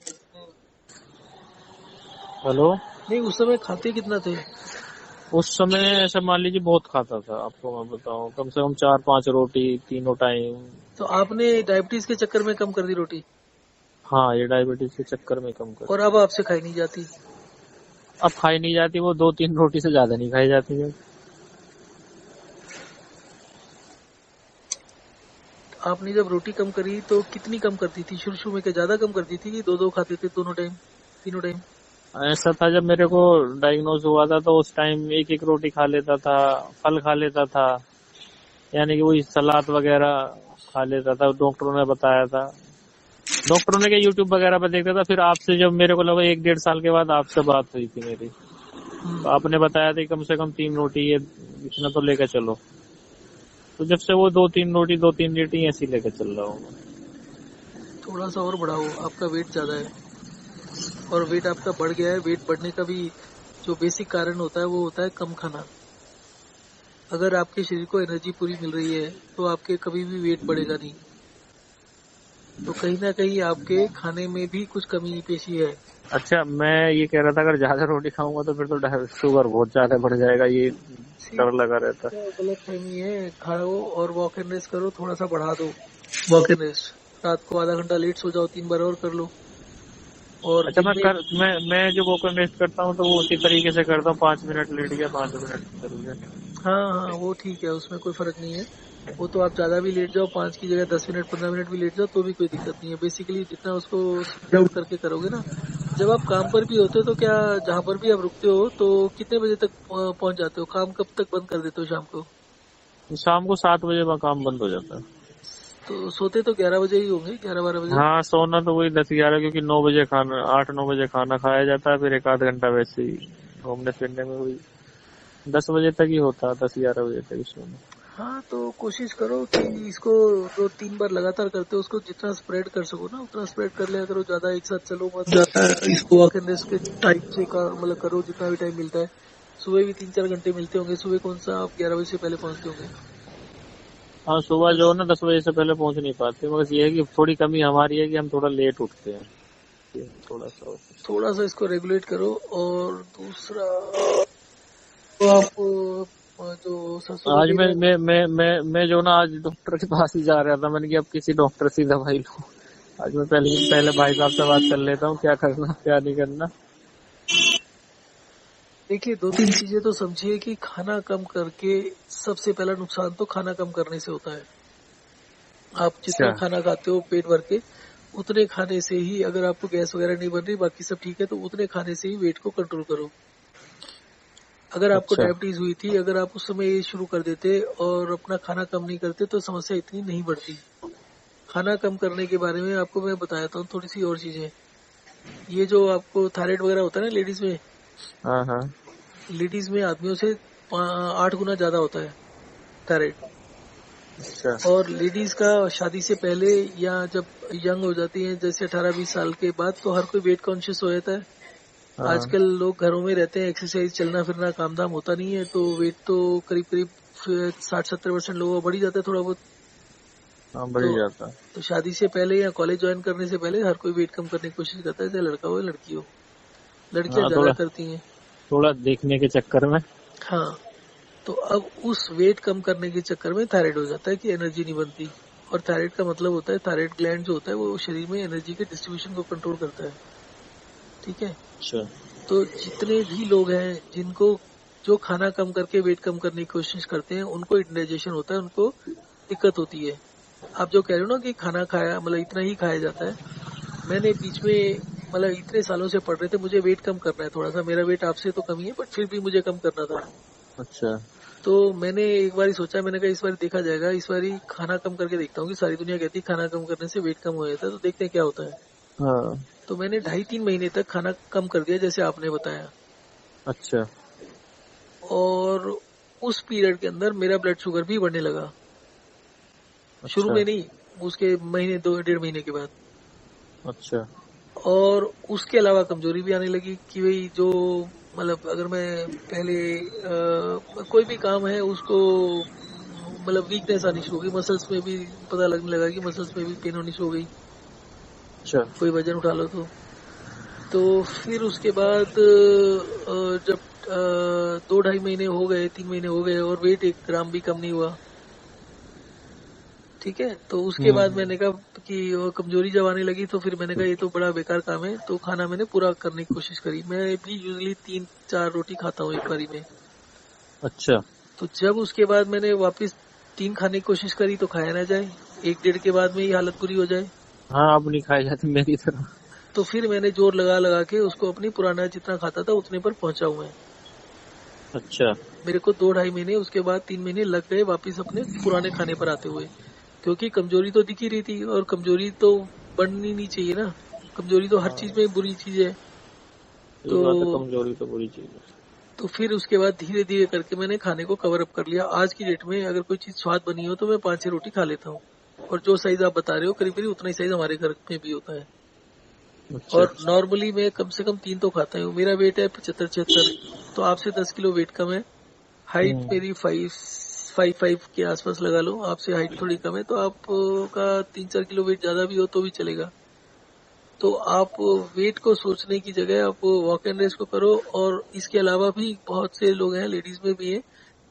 हेलो। नहीं, उस समय खाते कितना थे? उस समय ऐसा मान लीजिए बहुत खाता था, आपको मैं बताऊं, कम से कम 4-5 रोटी तीनों टाइम। तो आपने डायबिटीज के चक्कर में कम कर दी रोटी? हाँ, ये डायबिटीज के चक्कर में कम कर। और अब आपसे खाई नहीं जाती? अब खाई नहीं जाती, वो 2-3 रोटी से ज्यादा नहीं खाई जाती है। आपने जब रोटी कम करी तो कितनी कम करती थी शुरू शुरू में? क्या ज्यादा कम करती थी कि 2-2 खाते थे दोनों टाइम, तीनों टाइम? ऐसा था, जब मेरे को डायग्नोज हुआ था तो उस टाइम 1-1 रोटी खा लेता था, फल खा लेता था, यानी कि वही सलाद वगैरह खा लेता था, डॉक्टरों ने बताया था। डॉक्टरों ने क्या यूट्यूब वगैरह पे देखता था। फिर आपसे जब मेरे को लगा 1-1.5 साल के बाद आपसे बात हुई थी मेरी, तो आपने बताया था कम से कम 3 रोटी ये इतना तो लेकर चलो। तो जब से वो 2-3 रोटी ऐसी लेकर चल रहा हूँ। थोड़ा सा और बढ़ाओ, आपका वेट ज्यादा है, और वेट आपका बढ़ गया है। वेट बढ़ने का भी जो बेसिक कारण होता है वो होता है कम खाना। अगर आपके शरीर को एनर्जी पूरी मिल रही है तो आपके कभी भी वेट बढ़ेगा नहीं। तो कहीं ना कहीं आपके खाने में भी कुछ कमी पेशी है। अच्छा, मैं ये कह रहा था अगर ज्यादा रोटी खाऊंगा तो फिर तो शुगर बहुत ज्यादा बढ़ जाएगा, ये डर लगा रहता है। गलत फहमी है। खाओ और वॉक एंड रेस्ट करो, थोड़ा सा बढ़ा दो वॉक एंड रेस्ट। रात को आधा घंटा लेट सो जाओ, 3 बार और कर लो। और अच्छा, मैं जो वॉक एंड रेस्ट करता हूँ तो वो उसी तरीके से करता हूँ, 5 मिनट लेट गया 5 मिनट चल गया। हाँ, वो ठीक है, उसमें कोई फर्क नहीं है। वो तो आप ज्यादा भी लेट जाओ, 5 की जगह 10 मिनट 15 मिनट भी लेट जाओ तो भी कोई दिक्कत नहीं है। बेसिकली जितना उसको डाउट करके करोगे ना। जब आप काम पर भी होते हो तो क्या, जहाँ पर भी आप रुकते हो तो कितने बजे तक पहुँच जाते हो? काम कब तक बंद कर देते हो शाम को? शाम को 7 बजे काम बंद हो जाता है। तो सोते तो 11 बजे ही होंगे, 11-12 बजे? हाँ, सोना तो वही 10-11, क्योंकि 9 बजे खाना, 8-9 बजे खाना खाया जाता है, फिर 1-8 घंटा वैसे ही घूमने फिरने में हुई 10 बजे तक ही होता है, 10-11 बजे तक ही सोना। हाँ, तो कोशिश करो कि इसको 2-3 बार लगातार करते हो, उसको जितना स्प्रेड कर सको ना उतना स्प्रेड कर लिया करो। ज्यादा एक साथ चलो मत। जाता है इसको वॉक एंड रेस्ट के टाइप से मतलब करो जितना भी टाइम मिलता है। सुबह भी 3-4 घंटे मिलते होंगे। सुबह कौन सा आप 11 बजे से पहले पहुंचते होंगे? हाँ, सुबह जो है ना 10 बजे से पहले पहुंच नहीं पाते, मगर ये है कि थोड़ी कमी हमारी है कि हम थोड़ा लेट उठते हैं, थोड़ा सा इसको रेगुलेट करो। और दूसरा तो आप जो आज मैं जो ना आज डॉक्टर के पास ही जा रहा था, मैंने कहा अब किसी डॉक्टर से दवाई लूं। आज मैं पहले भाई साहब से बात कर लेता हूँ, क्या करना क्या नहीं करना। देखिए, 2-3 चीजें तो समझिए कि खाना कम करके सबसे पहला नुकसान तो खाना कम करने से होता है। आप जितना खाना खाते हो पेट भर के, उतने खाने से ही, अगर आपको गैस वगैरह नहीं बन रही, बाकी सब ठीक है, तो उतने खाने से ही वेट को कंट्रोल करो। अगर आपको डायबिटीज हुई थी, अगर आप उस समय ये शुरू कर देते और अपना खाना कम नहीं करते तो समस्या इतनी नहीं बढ़ती। खाना कम करने के बारे में आपको मैं बताता हूँ थोड़ी सी और चीजें। ये जो आपको थायराइड वगैरह होता है ना लेडीज में, हाँ, लेडीज में आदमियों से 8 गुना ज्यादा होता है थायराइड। अच्छा। और लेडीज का शादी से पहले या जब यंग हो जाती है, जैसे 18-20 साल के बाद, तो हर कोई वेट कॉन्शियस हो जाता है। आजकल लोग घरों में रहते हैं, एक्सरसाइज चलना फिरना काम धाम होता नहीं है, तो वेट तो करीब 60-70% लोगों का बढ़ ही जाता है थोड़ा बहुत। बढ़ ही जाता है। तो शादी से पहले या कॉलेज ज्वाइन करने से पहले हर कोई वेट कम करने की कोशिश करता है, चाहे लड़का हो या लड़की हो। लड़कियां ज्यादा करती हैं थोड़ा देखने के चक्कर में। हाँ, तो अब उस वेट कम करने के चक्कर में थायराइड हो जाता है कि एनर्जी नहीं बनती। और थायराइड का मतलब होता है, थायराइड ग्लैंड जो होता है वो शरीर में एनर्जी के डिस्ट्रीब्यूशन को कंट्रोल करता है। ठीक है। अच्छा। तो जितने भी लोग हैं जिनको जो खाना कम करके वेट कम करने की कोशिश करते हैं उनको इंडाइजेशन होता है, उनको दिक्कत होती है। आप जो कह रहे हो ना कि खाना खाया मतलब इतना ही खाया जाता है, मैंने बीच में मतलब इतने सालों से पढ़ रहे थे मुझे वेट कम करना है, थोड़ा सा मेरा वेट आपसे तो कम ही है बट फिर भी मुझे कम करना था। अच्छा। तो मैंने एक बार सोचा, मैंने कहा इस बार देखा जाएगा, इस बार खाना कम करके देखता हूँ कि सारी दुनिया कहती है खाना कम करने से वेट कम हो जाता है, तो देखते हैं क्या होता है। हाँ। तो मैंने 2.5-3 महीने तक खाना कम कर दिया जैसे आपने बताया, अच्छा। और उस पीरियड के अंदर मेरा ब्लड शुगर भी बढ़ने लगा। शुरू अच्छा। में नहीं, उसके महीने 2-1.5 महीने के बाद। अच्छा। और उसके अलावा कमजोरी भी आने लगी कि भाई जो मतलब अगर मैं पहले कोई भी काम है उसको मतलब वीकनेस आनी शुरू हो गई, मसल्स में भी पता लगने लगा कि मसल्स में भी पेन होनी शुरू हो गई, अच्छा। कोई वजन उठा लो तो फिर उसके बाद जब 2-2.5 महीने हो गए, 3 महीने हो गए और वेट 1 ग्राम भी कम नहीं हुआ। ठीक है। तो उसके बाद मैंने कहा कि वो कमजोरी जब आने लगी तो फिर मैंने कहा ये तो बड़ा बेकार काम है, तो खाना मैंने पूरा करने की कोशिश करी। मैं भी यूजली 3-4 रोटी खाता हूँ एक बारी में। अच्छा। तो जब उसके बाद मैंने वापस 3 खाने की कोशिश करी तो खाया ना जाए, 1-1.5 के बाद में ही हालत बुरी हो जाए। हाँ, अब नहीं खाई जाती मेरी तरह। तो फिर मैंने जोर लगा लगा के उसको अपनी पुराना जितना खाता था उतने पर पहुंचा हूं मैं। अच्छा। मेरे को 2-2.5 महीने उसके बाद 3 महीने लग गए वापस अपने पुराने खाने पर आते हुए, क्योंकि कमजोरी तो दिख ही रही थी और कमजोरी तो बढ़नी नहीं चाहिए ना, कमजोरी तो हर हाँ, चीज में बुरी चीज है। ये तो बात है, कमजोरी तो बुरी चीज है। तो फिर उसके बाद धीरे धीरे करके मैंने खाने को कवर अप कर लिया। आज की डेट में अगर कोई चीज स्वाद बनी हो तो मैं 5-6 रोटी खा लेता हूँ, और जो साइज आप बता रहे हो करीब करीब उतना ही साइज हमारे घर में भी होता है। अच्छा। और नॉर्मली मैं कम से कम 3 तो खाता हूँ। मेरा वेट है 75-76, तो आपसे 10 किलो वेट कम है। हाइट हम्म। मेरी 5'5" के आसपास लगा लो, आपसे हाइट थोड़ी कम है, तो आपका 3-4 किलो वेट ज्यादा भी हो तो भी चलेगा। तो आप वेट को सोचने की जगह आप वॉक एंड रेस को करो। और इसके अलावा भी बहुत से लोग हैं, लेडीज में भी हैं,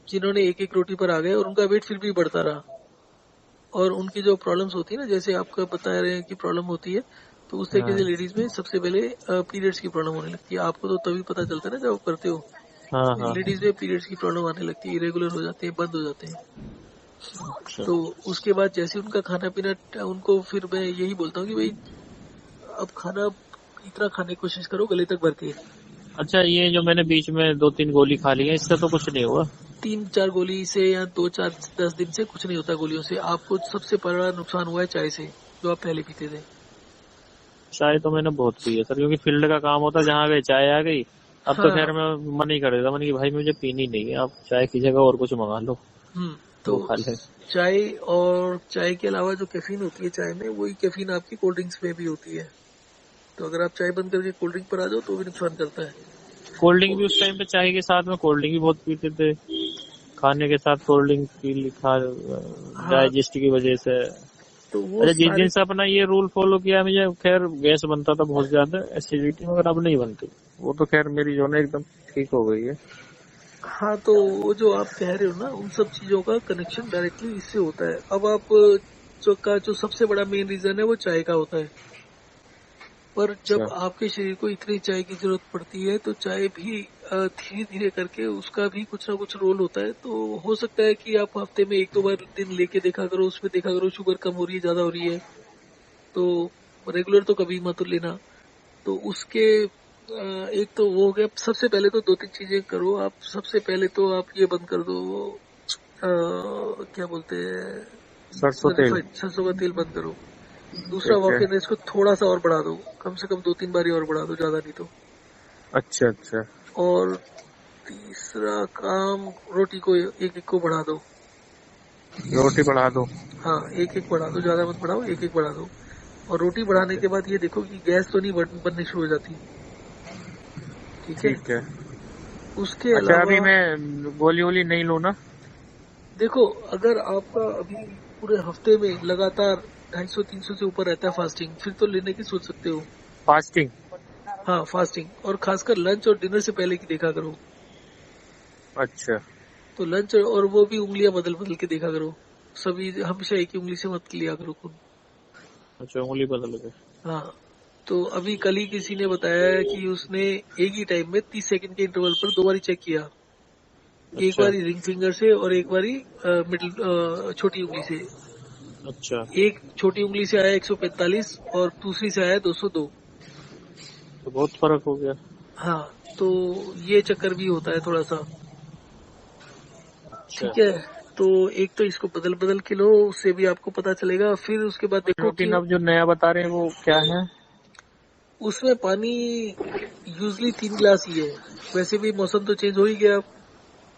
जिन्होंने एक एक रोटी पर आ गए और उनका वेट फिर भी बढ़ता रहा। और उनकी जो प्रॉब्लम्स होती है ना, जैसे आपका बता रहे हैं कि प्रॉब्लम होती है, तो उस तरीके हाँ। से लेडीज में सबसे पहले पीरियड्स की प्रॉब्लम होने लगती है। आपको तो तभी पता चलता है ना जब आप करते हो। हाँ। हाँ। लेडीज में पीरियड्स की प्रॉब्लम आने लगती है, इरेगुलर हो जाते हैं, बंद हो जाते हैं। अच्छा। तो उसके बाद जैसे उनका खाना पीना, उनको फिर मैं यही बोलता हूँ कि भाई अब खाना इतना खाने की कोशिश करो गले तक भर के। अच्छा, ये जो मैंने बीच में 2-3 गोली खा ली है, इससे तो कुछ नहीं हुआ? 3-4 गोली से या 2-4-10 दिन से कुछ नहीं होता गोलियों से। आपको सबसे बड़ा नुकसान हुआ है चाय से, जो आप पहले पीते थे। चाय तो मैंने बहुत पी है सर, क्योंकि फील्ड का काम होता, जहाँ गई चाय आ गई। अब तो खैर हाँ। मैं मन ही कर देता, मन की भाई मुझे पीनी नहीं है, आप चाय की जगह और कुछ मंगा लो, तो वो खा ले। चाय, और चाय के अलावा जो कैफीन होती है चाय में, वही कैफीन आपकी कोल्ड ड्रिंक्स में भी होती है। तो अगर आप चाय बंद करके कोल्ड ड्रिंक पर आ जाओ तो भी नुकसान करता है। कोल्ड ड्रिंक भी उस टाइम पे चाय के साथ में कोल्ड ड्रिंक भी बहुत पीते थे, खाने के साथ कोल्ड ड्रिंक पी लिखा, हाँ। डाइजेस्ट की वजह से। तो वो अच्छा, जिस दिन सारे, से अपना ये रूल फॉलो किया, मुझे खैर गैस बनता था बहुत ज्यादा, एसिडिटी, मगर अब नहीं बनती। वो तो खैर मेरी जो है एकदम ठीक हो गई है। हाँ तो वो जो आप कह रहे हो ना, उन सब चीजों का कनेक्शन डायरेक्टली इससे होता है। अब आप जो सबसे बड़ा मेन रीजन है वो चाय का होता है। पर जब अच्छा। आपके शरीर को इतनी चाय की जरूरत पड़ती है तो चाय भी धीरे धीरे करके उसका भी कुछ ना कुछ रोल होता है। तो हो सकता है कि आप हफ्ते में 1-2 बार दिन लेके देखा करो, उसमें देखा करो शुगर कम हो रही है, ज्यादा हो रही है। तो रेगुलर तो कभी मत लेना। तो उसके एक तो वो हो गया। सबसे पहले तो 2-3 चीजें करो आप। सबसे पहले तो आप ये बंद कर दो, क्या बोलते सरसों हैं, तेल। रिफाइंड सरसों का तेल बंद करो। दूसरा, ठीक है। वॉक इन रेस को थोड़ा सा और बढ़ा दो, कम से कम 2-3 बारी और बढ़ा दो, ज्यादा नहीं तो। अच्छा। अच्छा। और तीसरा काम, रोटी को एक एक को बढ़ा दो। रोटी बढ़ा दो। हाँ, एक एक बढ़ा दो, ज्यादा मत बढ़ाओ, एक एक बढ़ा दो। और रोटी बढ़ाने के बाद ये देखो कि गैस तो नहीं बननी शुरू हो जाती। ठीक है। ठीक है। उसके अच्छा, अलावा अभी मैं गोली वोली नहीं लूँ ना? देखो, अगर आपका अभी पूरे हफ्ते में लगातार 250-300 से ऊपर रहता है फास्टिंग, फिर तो लेने की सोच सकते हो। फास्टिंग? हाँ, फास्टिंग, और खासकर लंच और डिनर से पहले की देखा करो। अच्छा। तो लंच और वो भी उंगलियां बदल बदल के देखा करो। सभी हमेशा एक ही उंगली से मत लिया करो खून। अच्छा, उंगली बदल गए। हाँ, तो अभी कल ही किसी ने बताया कि उसने एक ही टाइम में 30 सेकंड के इंटरवल पर 2 बारी चेक किया। एक अच्छा बारी रिंग फिंगर से और एक बारी मिडिल छोटी उंगली से। अच्छा, एक छोटी उंगली से आया 145 और दूसरी से आया 202। तो बहुत फर्क हो गया। हाँ, तो ये चक्कर भी होता है थोड़ा सा। अच्छा, ठीक है, तो एक तो इसको बदल बदल के लो, उससे भी आपको पता चलेगा। फिर उसके बाद देखो कि रूटीन अब जो नया बता रहे हैं वो क्या है? उसमें पानी यूजली 3 गिलास ही है। वैसे भी मौसम तो चेंज हो ही गया।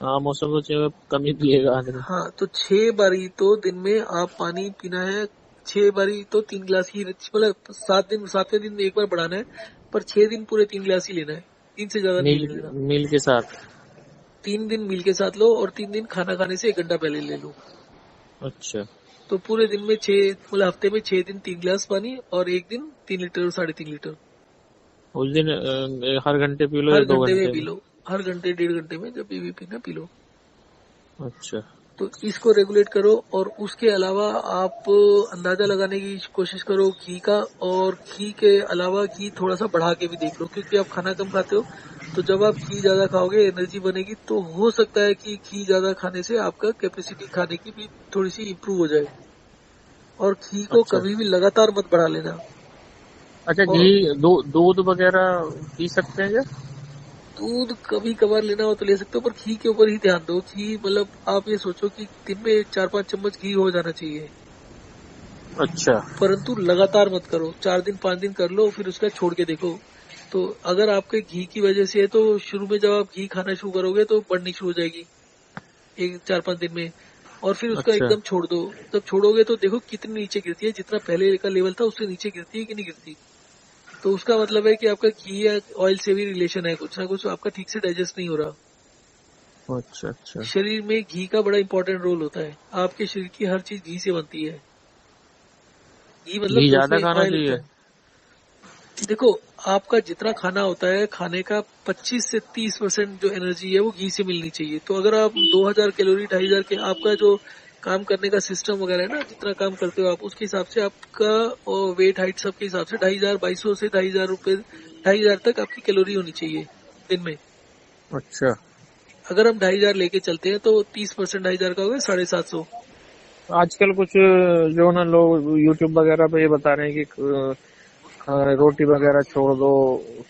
हाँ, मौसम तो चाहिए, कम ही पिएगा आदमी। हाँ, तो 6 बारी तो दिन में आप पानी पीना है। 6 बारी तो 3 गिलास ही, मतलब 7 दिन, 7वें दिन में एक बार बढ़ाना है, पर 6 दिन पूरे 3 गिलास ही लेना है। 3 से ज्यादा नहीं मील लेना। मील के साथ। 3 दिन मील के साथ लो और 3 दिन खाना खाने से 1 घंटा पहले ले लो। अच्छा, तो पूरे दिन में 6, मतलब हफ्ते में 6 दिन 3 गिलास पानी, और एक दिन 3 लीटर और 3.5 लीटर। उस दिन हर घंटे पी लो या हर दो घंटे में घंटे पी में? लो। हर घंटे 1.5 घंटे में जब भी पीना पी लो। अच्छा तो इसको रेगुलेट करो। और उसके अलावा आप अंदाजा लगाने की कोशिश करो घी का। और घी के अलावा घी थोड़ा सा बढ़ा के भी देख लो, क्योंकि आप खाना कम खाते हो। तो जब आप घी ज्यादा खाओगे एनर्जी बनेगी, तो हो सकता है कि घी ज्यादा खाने से आपका कैपेसिटी खाने की भी थोड़ी सी इम्प्रूव हो जाए। और घी को अच्छा कभी भी लगातार मत बढ़ा लेना। अच्छा, घी, और दूध वगैरह पी सकते हैं क्या? दूध कभी कभार लेना हो तो ले सकते हो, पर घी के ऊपर ही ध्यान दो। घी मतलब आप ये सोचो कि दिन में 4-5 चम्मच घी हो जाना चाहिए। अच्छा परंतु लगातार मत करो। 4 दिन 5 दिन कर लो, फिर उसका छोड़ के देखो। तो अगर आपके घी की वजह से है, तो शुरू में जब आप घी खाना शुरू करोगे तो बढ़नी शुरू हो जाएगी एक 4-5 दिन में। और फिर उसका अच्छा एकदम छोड़ दो। जब छोड़ोगे तो देखो कितनी नीचे गिरती है। जितना पहले का लेवल था उससे नीचे गिरती है कि नहीं गिरती। तो उसका मतलब है कि आपका घी या ऑयल से भी रिलेशन है, कुछ ना कुछ आपका ठीक से डाइजेस्ट नहीं हो रहा। अच्छा अच्छा, शरीर में घी का बड़ा इंपॉर्टेंट रोल होता है। आपके शरीर की हर चीज घी से बनती है। घी मतलब घी जो ज्यादा उसमें खाना ऑयल होता चाहिए? है। देखो, आपका जितना खाना होता है, खाने का 25 से 30% जो एनर्जी है वो घी से मिलनी चाहिए। तो अगर आप 2000 कैलोरी, 2500 के आपका जो काम करने का सिस्टम वगैरह है ना, जितना काम करते हो आप, उसके हिसाब से आपका वेट हाइट सबके हिसाब से 2500, 2200 से 2500 तक आपकी कैलोरी होनी चाहिए दिन में। अच्छा, अगर हम 2500 लेके चलते हैं तो 30% 2500 का होगा 750। आजकल कुछ जो ना लोग यूट्यूब वगैरह पे ये बता रहे हैं कि रोटी वगैरह छोड़ दो,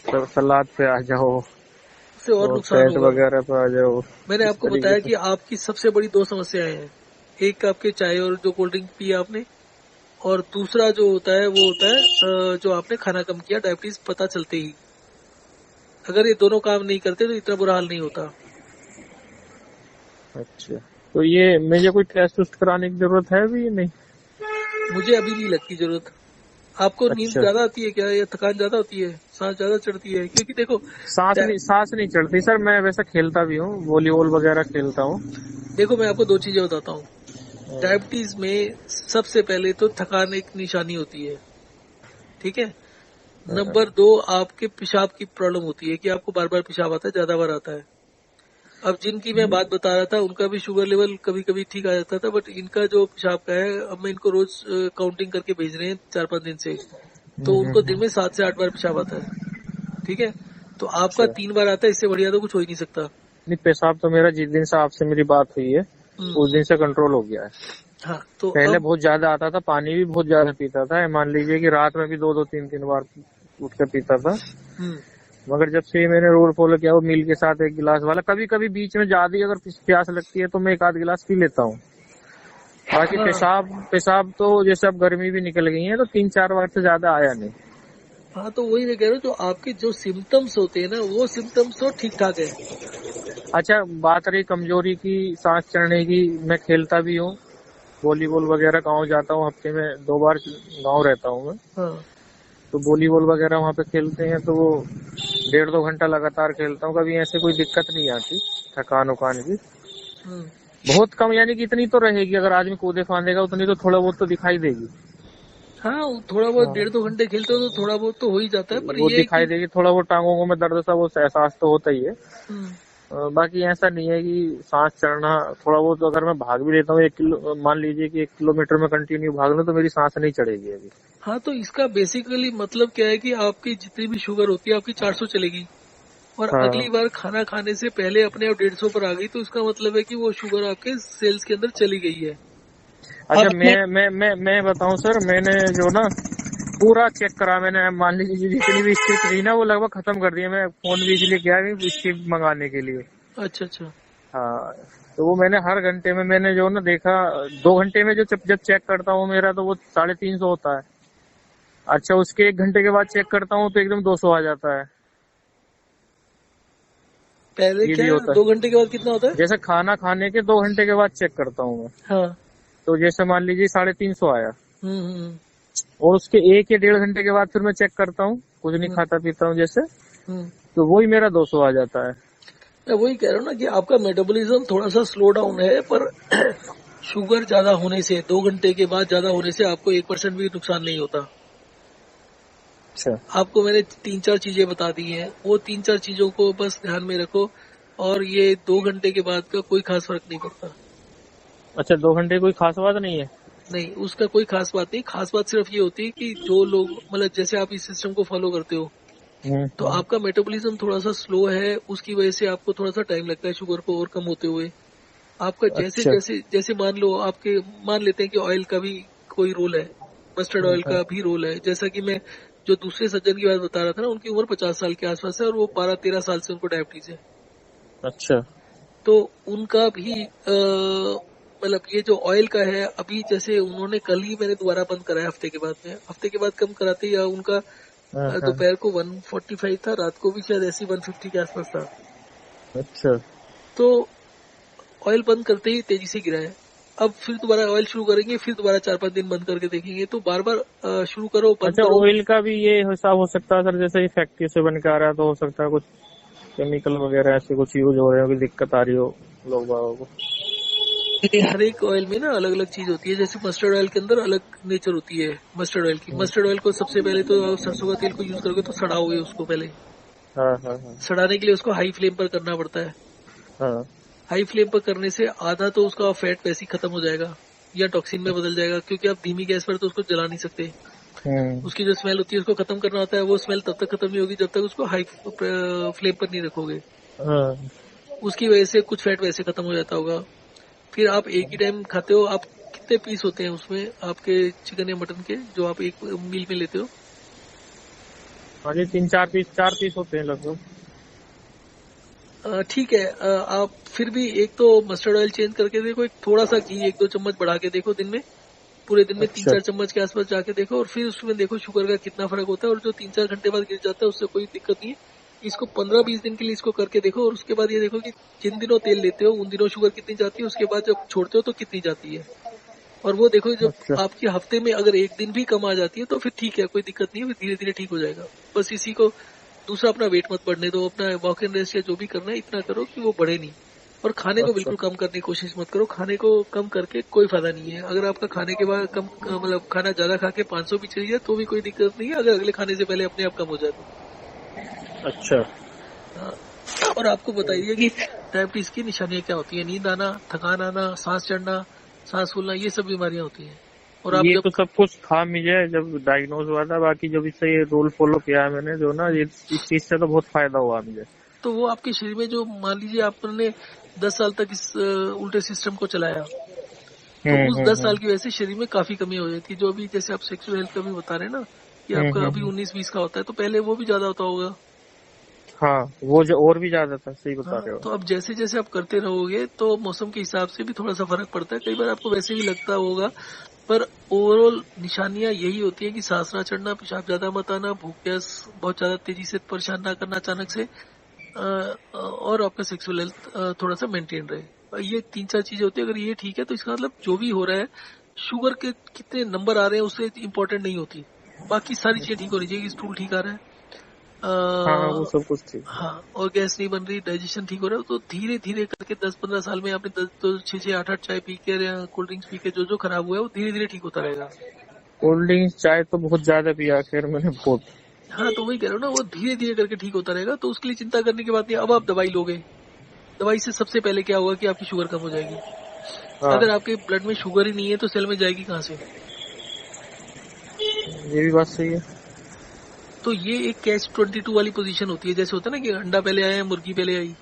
सलाद पे आ जाओ उससे और और नुकसान फैट होगा। वगैरह पे आ जाओ, मैंने इस आपको तरीके बताया से। कि आपकी सबसे बड़ी 2 समस्याएं हैं। एक आपके चाय और जो कोल्ड ड्रिंक पिया आपने, और दूसरा जो होता है वो होता है जो आपने खाना कम किया डायबिटीज पता चलते ही। अगर ये दोनों काम नहीं करते तो इतना बुरा हाल नहीं होता। अच्छा, तो ये मुझे कोई टेस्ट उस्ट कराने की जरूरत है भी नहीं? मुझे अभी नहीं लगती जरूरत। आपको नींद अच्छा, ज्यादा आती है क्या, या थकान ज्यादा होती है, सांस ज्यादा चढ़ती है? क्योंकि देखो, सांस नहीं चढ़ती सर, मैं वैसा खेलता भी हूँ, वॉलीबॉल वगैरह खेलता हूँ। देखो मैं आपको 2 चीजें बताता हूँ। डायबिटीज में सबसे पहले तो थकान एक निशानी होती है। ठीक है। नंबर 2, आपके पेशाब की प्रॉब्लम होती है कि आपको बार बार पेशाब आता है, ज्यादा बार आता है। अब जिनकी मैं बात बता रहा था उनका भी शुगर लेवल कभी कभी ठीक आ जाता था, बट इनका जो पेशाब का है, अब मैं इनको रोज काउंटिंग करके भेज रहे हैं 4-5 दिन से। तो उनको दिन में 7 से 8 बार पेशाब आता है। ठीक है। तो आपका अच्छा, 3 बार आता है, इससे बढ़िया तो कुछ हो ही नहीं सकता। नहीं पेशाब तो मेरा जिस दिन से आपसे मेरी बात हुई है हम्म। उस दिन से कंट्रोल हो गया है। हाँ, तो पहले अब बहुत ज्यादा आता था, पानी भी बहुत ज्यादा पीता था, मान लीजिए कि रात में भी 2-2 3-3 बार उठ कर पीता था। हम्म। मगर जब से मैंने रूल फॉलो किया, वो मील के साथ 1 गिलास वाला, कभी कभी बीच में ज्यादा ही अगर प्यास लगती है तो मैं 1 आध गिलास पी लेता हूँ। बाकी हाँ। पेशाब पेशाब तो जैसे अब गर्मी भी निकल गई है तो 3-4 बार से ज्यादा आया नहीं। हाँ, तो वही मैं कह रहा हूँ, जो आपके जो सिम्टम्स होते हैं ना, वो सिम्टम्स तो ठीक ठाक है। अच्छा, बात रही कमजोरी की, सांस चढ़ने की, मैं खेलता भी हूँ वॉलीबॉल वगैरह, गाँव जाता हूँ, हफ्ते में 2 बार गाँव रहता हूँ मैं। हाँ। तो वॉलीबॉल वगैरह वहाँ पे खेलते हैं, तो वो 1.5-2 घंटा लगातार खेलता हूँ, कभी ऐसे कोई दिक्कत नहीं आती थकान उकान की। हम्म। बहुत कम, यानी कि इतनी तो रहेगी, अगर आदमी कूदे फांदेगा उतनी तो थोड़ा बहुत तो दिखाई देगी। हाँ, थोड़ा बहुत हाँ, 1.5-2 घंटे खेलते हो तो थोड़ा बहुत तो हो ही जाता है, पर वो ये है दिखाई कि देगी, थोड़ा बहुत टांगों में दर्द सा वो एहसास तो होता ही है। हम्म, बाकी ऐसा नहीं है कि सांस चढ़ना थोड़ा बहुत, तो अगर मैं भाग भी लेता हूँ 1 किलो, मान लीजिए कि 1 किलोमीटर में कंटिन्यू भाग लूं तो मेरी सांस नहीं चढ़ेगी अभी। हाँ, तो इसका बेसिकली मतलब क्या है कि आपकी जितनी भी शुगर होती है आपकी 400 चलेगी, और हाँ। अगली बार खाना खाने से पहले अपने आप 150 पर आ गई, तो इसका मतलब है कि वो शुगर आपके सेल्स के अंदर चली गई है। अच्छा, अब मैं बताऊं सर, मैंने जो ना पूरा चेक करा मैंने, मान लीजिए जितनी भी स्ट्रिप थी ना वो लगभग खत्म कर दी है। मैं फोन भी इसलिए किया कि स्ट्रिप मंगाने के लिए। अच्छा अच्छा। हाँ, तो वो मैंने हर घंटे में मैंने जो ना देखा, 2 घंटे में जो जब चेक करता हूँ मेरा तो वो 350 होता है। अच्छा, उसके 1 घंटे के बाद चेक करता हूँ तो एकदम 200 आ जाता है। पहले ये क्या भी होता 2 घंटे के बाद कितना होता है। है? जैसे खाना खाने के 2 घंटे के बाद चेक करता हूँ मैं, हाँ। तो जैसे मान लीजिए 350 आया। हम्म। और उसके 1 या 1.5 घंटे के बाद फिर मैं चेक करता हूँ, कुछ नहीं हम्म। खाता पीता हूँ जैसे, हम्म। तो वही मेरा 200 आ जाता है। मैं वही कह रहा हूँ ना कि आपका मेटाबॉलिज्म थोड़ा सा स्लो डाउन है, पर शुगर ज्यादा होने से, 2 घंटे के बाद ज्यादा होने से आपको 1% भी नुकसान नहीं होता। अच्छा। आपको मैंने 3-4 चीजें बता दी हैं, वो 3-4 चीजों को बस ध्यान में रखो, और ये 2 घंटे के बाद का कोई खास फर्क नहीं पड़ता। अच्छा, 2 घंटे कोई खास बात नहीं है। नहीं, उसका कोई खास बात नहीं। खास बात सिर्फ ये होती है कि जो लोग, मतलब जैसे आप इस सिस्टम को फॉलो करते हो, तो हम्म। आपका मेटाबॉलिज्म थोड़ा सा स्लो है, उसकी वजह से आपको थोड़ा सा टाइम लगता है शुगर को और कम होते हुए। आपका जैसे अच्छा। जैसे जैसे मान लो, आपके मान लेते हैं कि ऑयल का भी कोई रोल है, मस्टर्ड ऑयल हाँ। का भी रोल है। जैसा कि मैं जो दूसरे सज्जन की बात बता रहा था ना, उनकी उम्र 50 साल के आसपास है और वो 12-13 साल से उनको डायबिटीज है। अच्छा। तो उनका भी मतलब ये जो ऑयल का है, अभी जैसे उन्होंने कल ही मैंने दोबारा बंद कराया, हफ्ते के बाद में, हफ्ते के बाद कम कराते ही उनका हाँ हाँ। दोपहर को 145 था, रात को भी शायद ऐसी 150 के आसपास था। अच्छा। तो ऑयल बंद करते ही तेजी से गिरा है। अब फिर दोबारा ऑयल शुरू करेंगे, फिर दोबारा 4-5 दिन बंद करके देखेंगे, तो बार बार शुरू करो बंद अच्छा, करो। ऑयल का भी ये हिसाब हो सकता है सर, जैसे फैक्ट्री से बन के आ रहा है तो हो सकता है कुछ केमिकल वगैरह ऐसे कुछ यूज हो रहे हो कि दिक्कत आ रही हो लोग बागों को। हर एक ऑयल में ना अलग अलग चीज होती है। जैसे मस्टर्ड ऑयल के अंदर अलग नेचर होती है मस्टर्ड ऑयल की। मस्टर्ड ऑयल को सबसे पहले तो आप सरसों का तेल को यूज करोगे तो सड़ाओगे उसको पहले। हाँ हाँ हाँ। सड़ाने के लिए उसको हाई फ्लेम पर करना पड़ता है। हाँ। हाई फ्लेम पर करने से आधा तो उसका फैट वैसे ही खत्म हो जाएगा या टॉक्सिन में बदल जाएगा, क्योंकि आप धीमी गैस पर तो उसको जला नहीं सकते। हम्म। उसकी जो स्मेल होती है उसको खत्म करना होता है। वो स्मेल तब तक खत्म नहीं होगी जब तक उसको हाई फ्लेम पर नहीं रखोगे। हाँ। उसकी वजह से कुछ फैट वैसे खत्म हो जाता होगा। फिर आप एक ही टाइम खाते हो। आप कितने पीस होते हैं उसमें आपके चिकन या मटन के, जो आप एक मील में लेते हो? हाँ जी, 3-4 पीस होते हैं लगभग। ठीक है। आप फिर भी एक तो मस्टर्ड ऑयल चेंज करके देखो, एक थोड़ा सा घी 1-2 चम्मच बढ़ा के देखो दिन में। पूरे दिन में अच्छा। 3-4 चम्मच के आसपास जाके देखो, और फिर उसमें देखो शुगर का कितना फर्क होता है। और जो 3-4 घंटे बाद गिर जाता है उससे कोई दिक्कत नहीं है। इसको 15-20 दिन के लिए इसको करके देखो, और उसके बाद ये देखो कि जिन दिनों तेल लेते हो उन दिनों शुगर कितनी जाती है, उसके बाद जब छोड़ते हो तो कितनी जाती है। और वो देखो, जब अच्छा। आपके हफ्ते में अगर एक दिन भी कम आ जाती है तो फिर ठीक है, कोई दिक्कत नहीं है, फिर धीरे धीरे ठीक हो जाएगा। बस इसी को। दूसरा, अपना वेट मत बढ़ने दो। अपना वॉक एंड रेस्ट या जो भी करना है इतना करो कि वो बढ़े नहीं। और खाने को अच्छा। बिल्कुल कम करने की कोशिश मत करो। खाने को कम करके कोई फायदा नहीं है। अगर आपका खाने के बाद कम, मतलब खाना ज्यादा खा के 500 भी चली जाए तो भी कोई दिक्कत नहीं है, अगर अगले खाने से पहले अपने आप कम हो जाए तो। अच्छा। हाँ। और आपको बताइए कि डायबिटीज की निशानियां क्या होती है? नींद आना, थकान आना, सांस चढ़ना, सांस फूलना, ये सब बीमारियां होती हैं। और आप ये जब, तो सब कुछ था मुझे जब डायग्नोज हुआ था। बाकी जब इससे ये रूल फॉलो किया है मैंने जो ना, ये इस चीज से तो बहुत फायदा हुआ मुझे। तो वो आपके शरीर में जो, मान लीजिए आपने 10 साल तक इस उल्टे सिस्टम को चलाया, तो उस 10 साल हम्म। की वजह से शरीर में काफी कमी हो जाती है। जो अभी जैसे आप सेक्सुअल हेल्थ का भी बता रहे हैं ना, कि आपका अभी हम्म। 19-20 का होता है, तो पहले वो भी ज्यादा होता होगा। हाँ, वो जो और भी ज्यादा था, सही बता हाँ, रहे हो। तो अब जैसे जैसे आप करते रहोगे तो मौसम के हिसाब से भी थोड़ा सा फर्क पड़ता है। कई बार आपको वैसे भी लगता होगा, पर ओवरऑल निशानियां यही होती है कि सांस ना चढ़ना, पेशाब ज्यादा मत आना, भूख प्यास बहुत ज्यादा तेजी से परेशान ना करना अचानक से, और आपका सेक्सुअल हेल्थ थोड़ा सा मेंटेन रहे। ये 3-4 चीजें होती है। अगर ये ठीक है तो इसका मतलब जो भी हो रहा है, शुगर के कितने नंबर आ रहे हैं उससे इम्पोर्टेंट नहीं होती। बाकी सारी चीजें ठीक होनी चाहिए। स्टूल ठीक आ रहा है, हाँ, वो सब कुछ ठीक है। हाँ, और गैस नहीं बन रही, डाइजेशन ठीक हो रहा है, तो धीरे धीरे करके 10-15 साल में आपने 10 तो 6-6, 8-8 चाय पी के या कोल्ड ड्रिंक्स पी के जो जो खराब हुआ है वो धीरे धीरे ठीक होता रहेगा। कोल्ड ड्रिंक्स चाय तो बहुत ज्यादा पिया खैर मैंने बहुत। हाँ, तो वही कह रहा हूँ ना, वो धीरे धीरे करके ठीक होता रहेगा, तो उसके लिए चिंता करने की बात नहीं। अब आप दवाई लोगे, दवाई से सबसे पहले क्या होगा कि आपकी शुगर कम हो जाएगी। हाँ, अगर आपके ब्लड में शुगर ही नहीं है तो सेल में जाएगी कहाँ से? ये भी बात सही है। तो ये एक कैच 22 वाली पोजीशन होती है, जैसे होता है ना कि अंडा पहले आया मुर्गी पहले आई।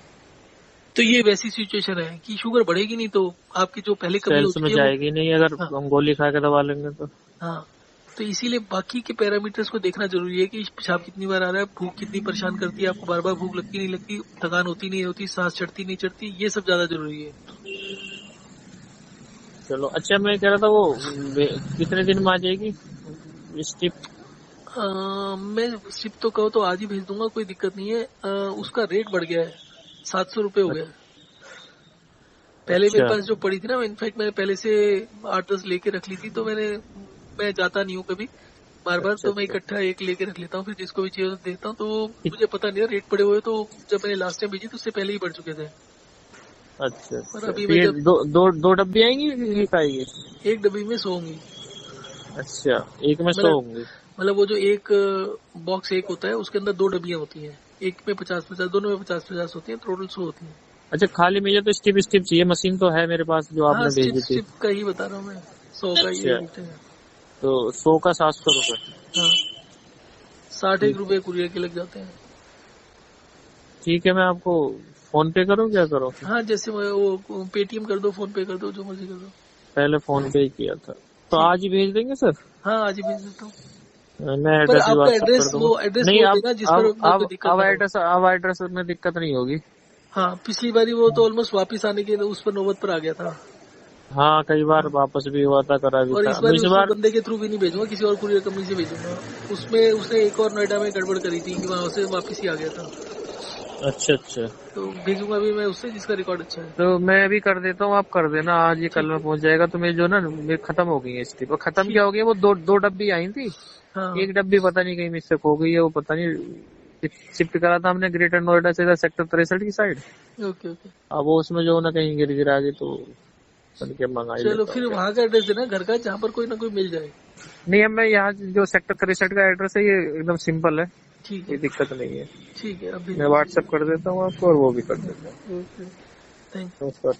तो ये वैसी सिचुएशन है कि शुगर बढ़ेगी नहीं तो आपकी जो पहले कमी सेल्स में होती है जाएगी नहीं अगर हाँ, हम गोली खा के दबा लेंगे तो। हाँ। तो इसीलिए बाकी के पैरामीटर्स को देखना जरूरी है कि पेशाब कितनी बार आ रहा है, भूख कितनी परेशान करती है, आपको बार बार भूख लगती नहीं लगती, थकान होती नहीं होती, सांस चढ़ती नहीं चढ़ती, ये सब ज्यादा जरूरी है। चलो अच्छा, मैं कह रहा था वो कितने दिन में आ जाएगी स्टिप? मैं सिप तो कहो तो आज ही भेज दूंगा, कोई दिक्कत नहीं है। उसका रेट बढ़ गया है, 700 रुपये हो गया है। पहले मेरे अच्छा पास जो पड़ी थी ना, इनफैक्ट मैंने पहले से 8-10 लेके रख ली थी, तो मैं जाता नहीं हूँ कभी बार बार, अच्छा तो मैं अच्छा इकट्ठा एक लेके रख लेता हूँ, फिर जिसको भी चाहिए तो देता हूँ। तो मुझे पता नहीं था रेट पड़े हुए, तो जब मैंने लास्ट टाइम भेजी तो उससे पहले ही बढ़ चुके थे। अच्छा और अच्छा। अभी तो मैं ये जब दो डब्बी आएंगी कि एक आएगी? एक डब्बी में 100 होंगी। अच्छा, एक में 100 मतलब होंगी। मतलब वो जो एक बॉक्स एक होता है उसके अंदर 2 डब्बियां होती हैं, एक में 50-50, दोनों में 50-50 होती हैं, टोटल 100 होती हैं। अच्छा, खाली मुझे तो स्टिप स्टिप चाहिए, मशीन तो है मेरे पास जो हाँ, आपने स्टिप भेजी थी। स्टिप का ही बता रहा हूँ मैं, 100 का ही अच्छा, रेट है। तो 100 का 700 रुपये। हाँ, 61 ठीक रुपए कुरियर के लग जाते हैं। ठीक है, मैं आपको फोन पे करूँ क्या करूँ? हाँ, जैसे वो पेटीएम कर दो, फोन पे कर दो, जो मर्जी कर दो। पहले फोन पे ही किया था, तो ठीक, आज ही भेज देंगे सर? हाँ आज ही भेज देता हूँ। मैं पर एड्रेस भी आपका व्हाट्सएप कर एड्रेस दूंगा। वो एड्रेस नहीं, बोल अब देना जिस पर मैं कोई दिक्कत ना हो। अब एड्रेस में दिक्कत नहीं होगी। हाँ, पिछली बारी वो तो ऑलमोस्ट वापस आने के उस पर नौबत पर आ गया था। हाँ, कई बार हाँ, वापस भी हुआ था, करा भी और था। इस अब बार इस उस बार बंदे के थ्रू भी नहीं भेजूंगा, किसी और कुरियर कंपनी से भेजूंगा। उसमें उसने एक और नोएडा में गड़बड़ करी थी कि वहां से वापस ही आ गया था। अच्छा अच्छा, तो भेजूंगा भी मैं उससे जिसका रिकॉर्ड अच्छा है। तो मैं अभी कर देता हूँ, आप कर देना, आज ये कल ठीक में है, पहुंच जाएगा। तो मेरी जो ना मेरी खत्म हो गई है स्टिप। और खत्म क्या ठीक। हो गई, वो दो डब्बी आई थी। हाँ हाँ, एक डब्बी पता नहीं कहीं मिस्टेक हो गई है, वो पता नहीं शिफ्ट करा था हमने ग्रेटर नोएडा से सेक्टर 63 की साइड। Okay okay. अब वो उसमें जो ना कहीं गिर गिरा गई, तो के मंगा ही चलो लेता हूँ फिर क्या। वहां का एड्रेस देना घर का, जहाँ पर कोई ना कोई मिल जाए। नहीं, अब मैं यहाँ जो सेक्टर 63 का एड्रेस है, ये एकदम सिंपल है, ठीक कोई है, दिक्कत नहीं है। ठीक है, अब भेज मैं दीजिए। व्हाट्सएप कर देता हूँ आपको, और वो भी कर देता हूँ। ओके, थैंक नमस्कार।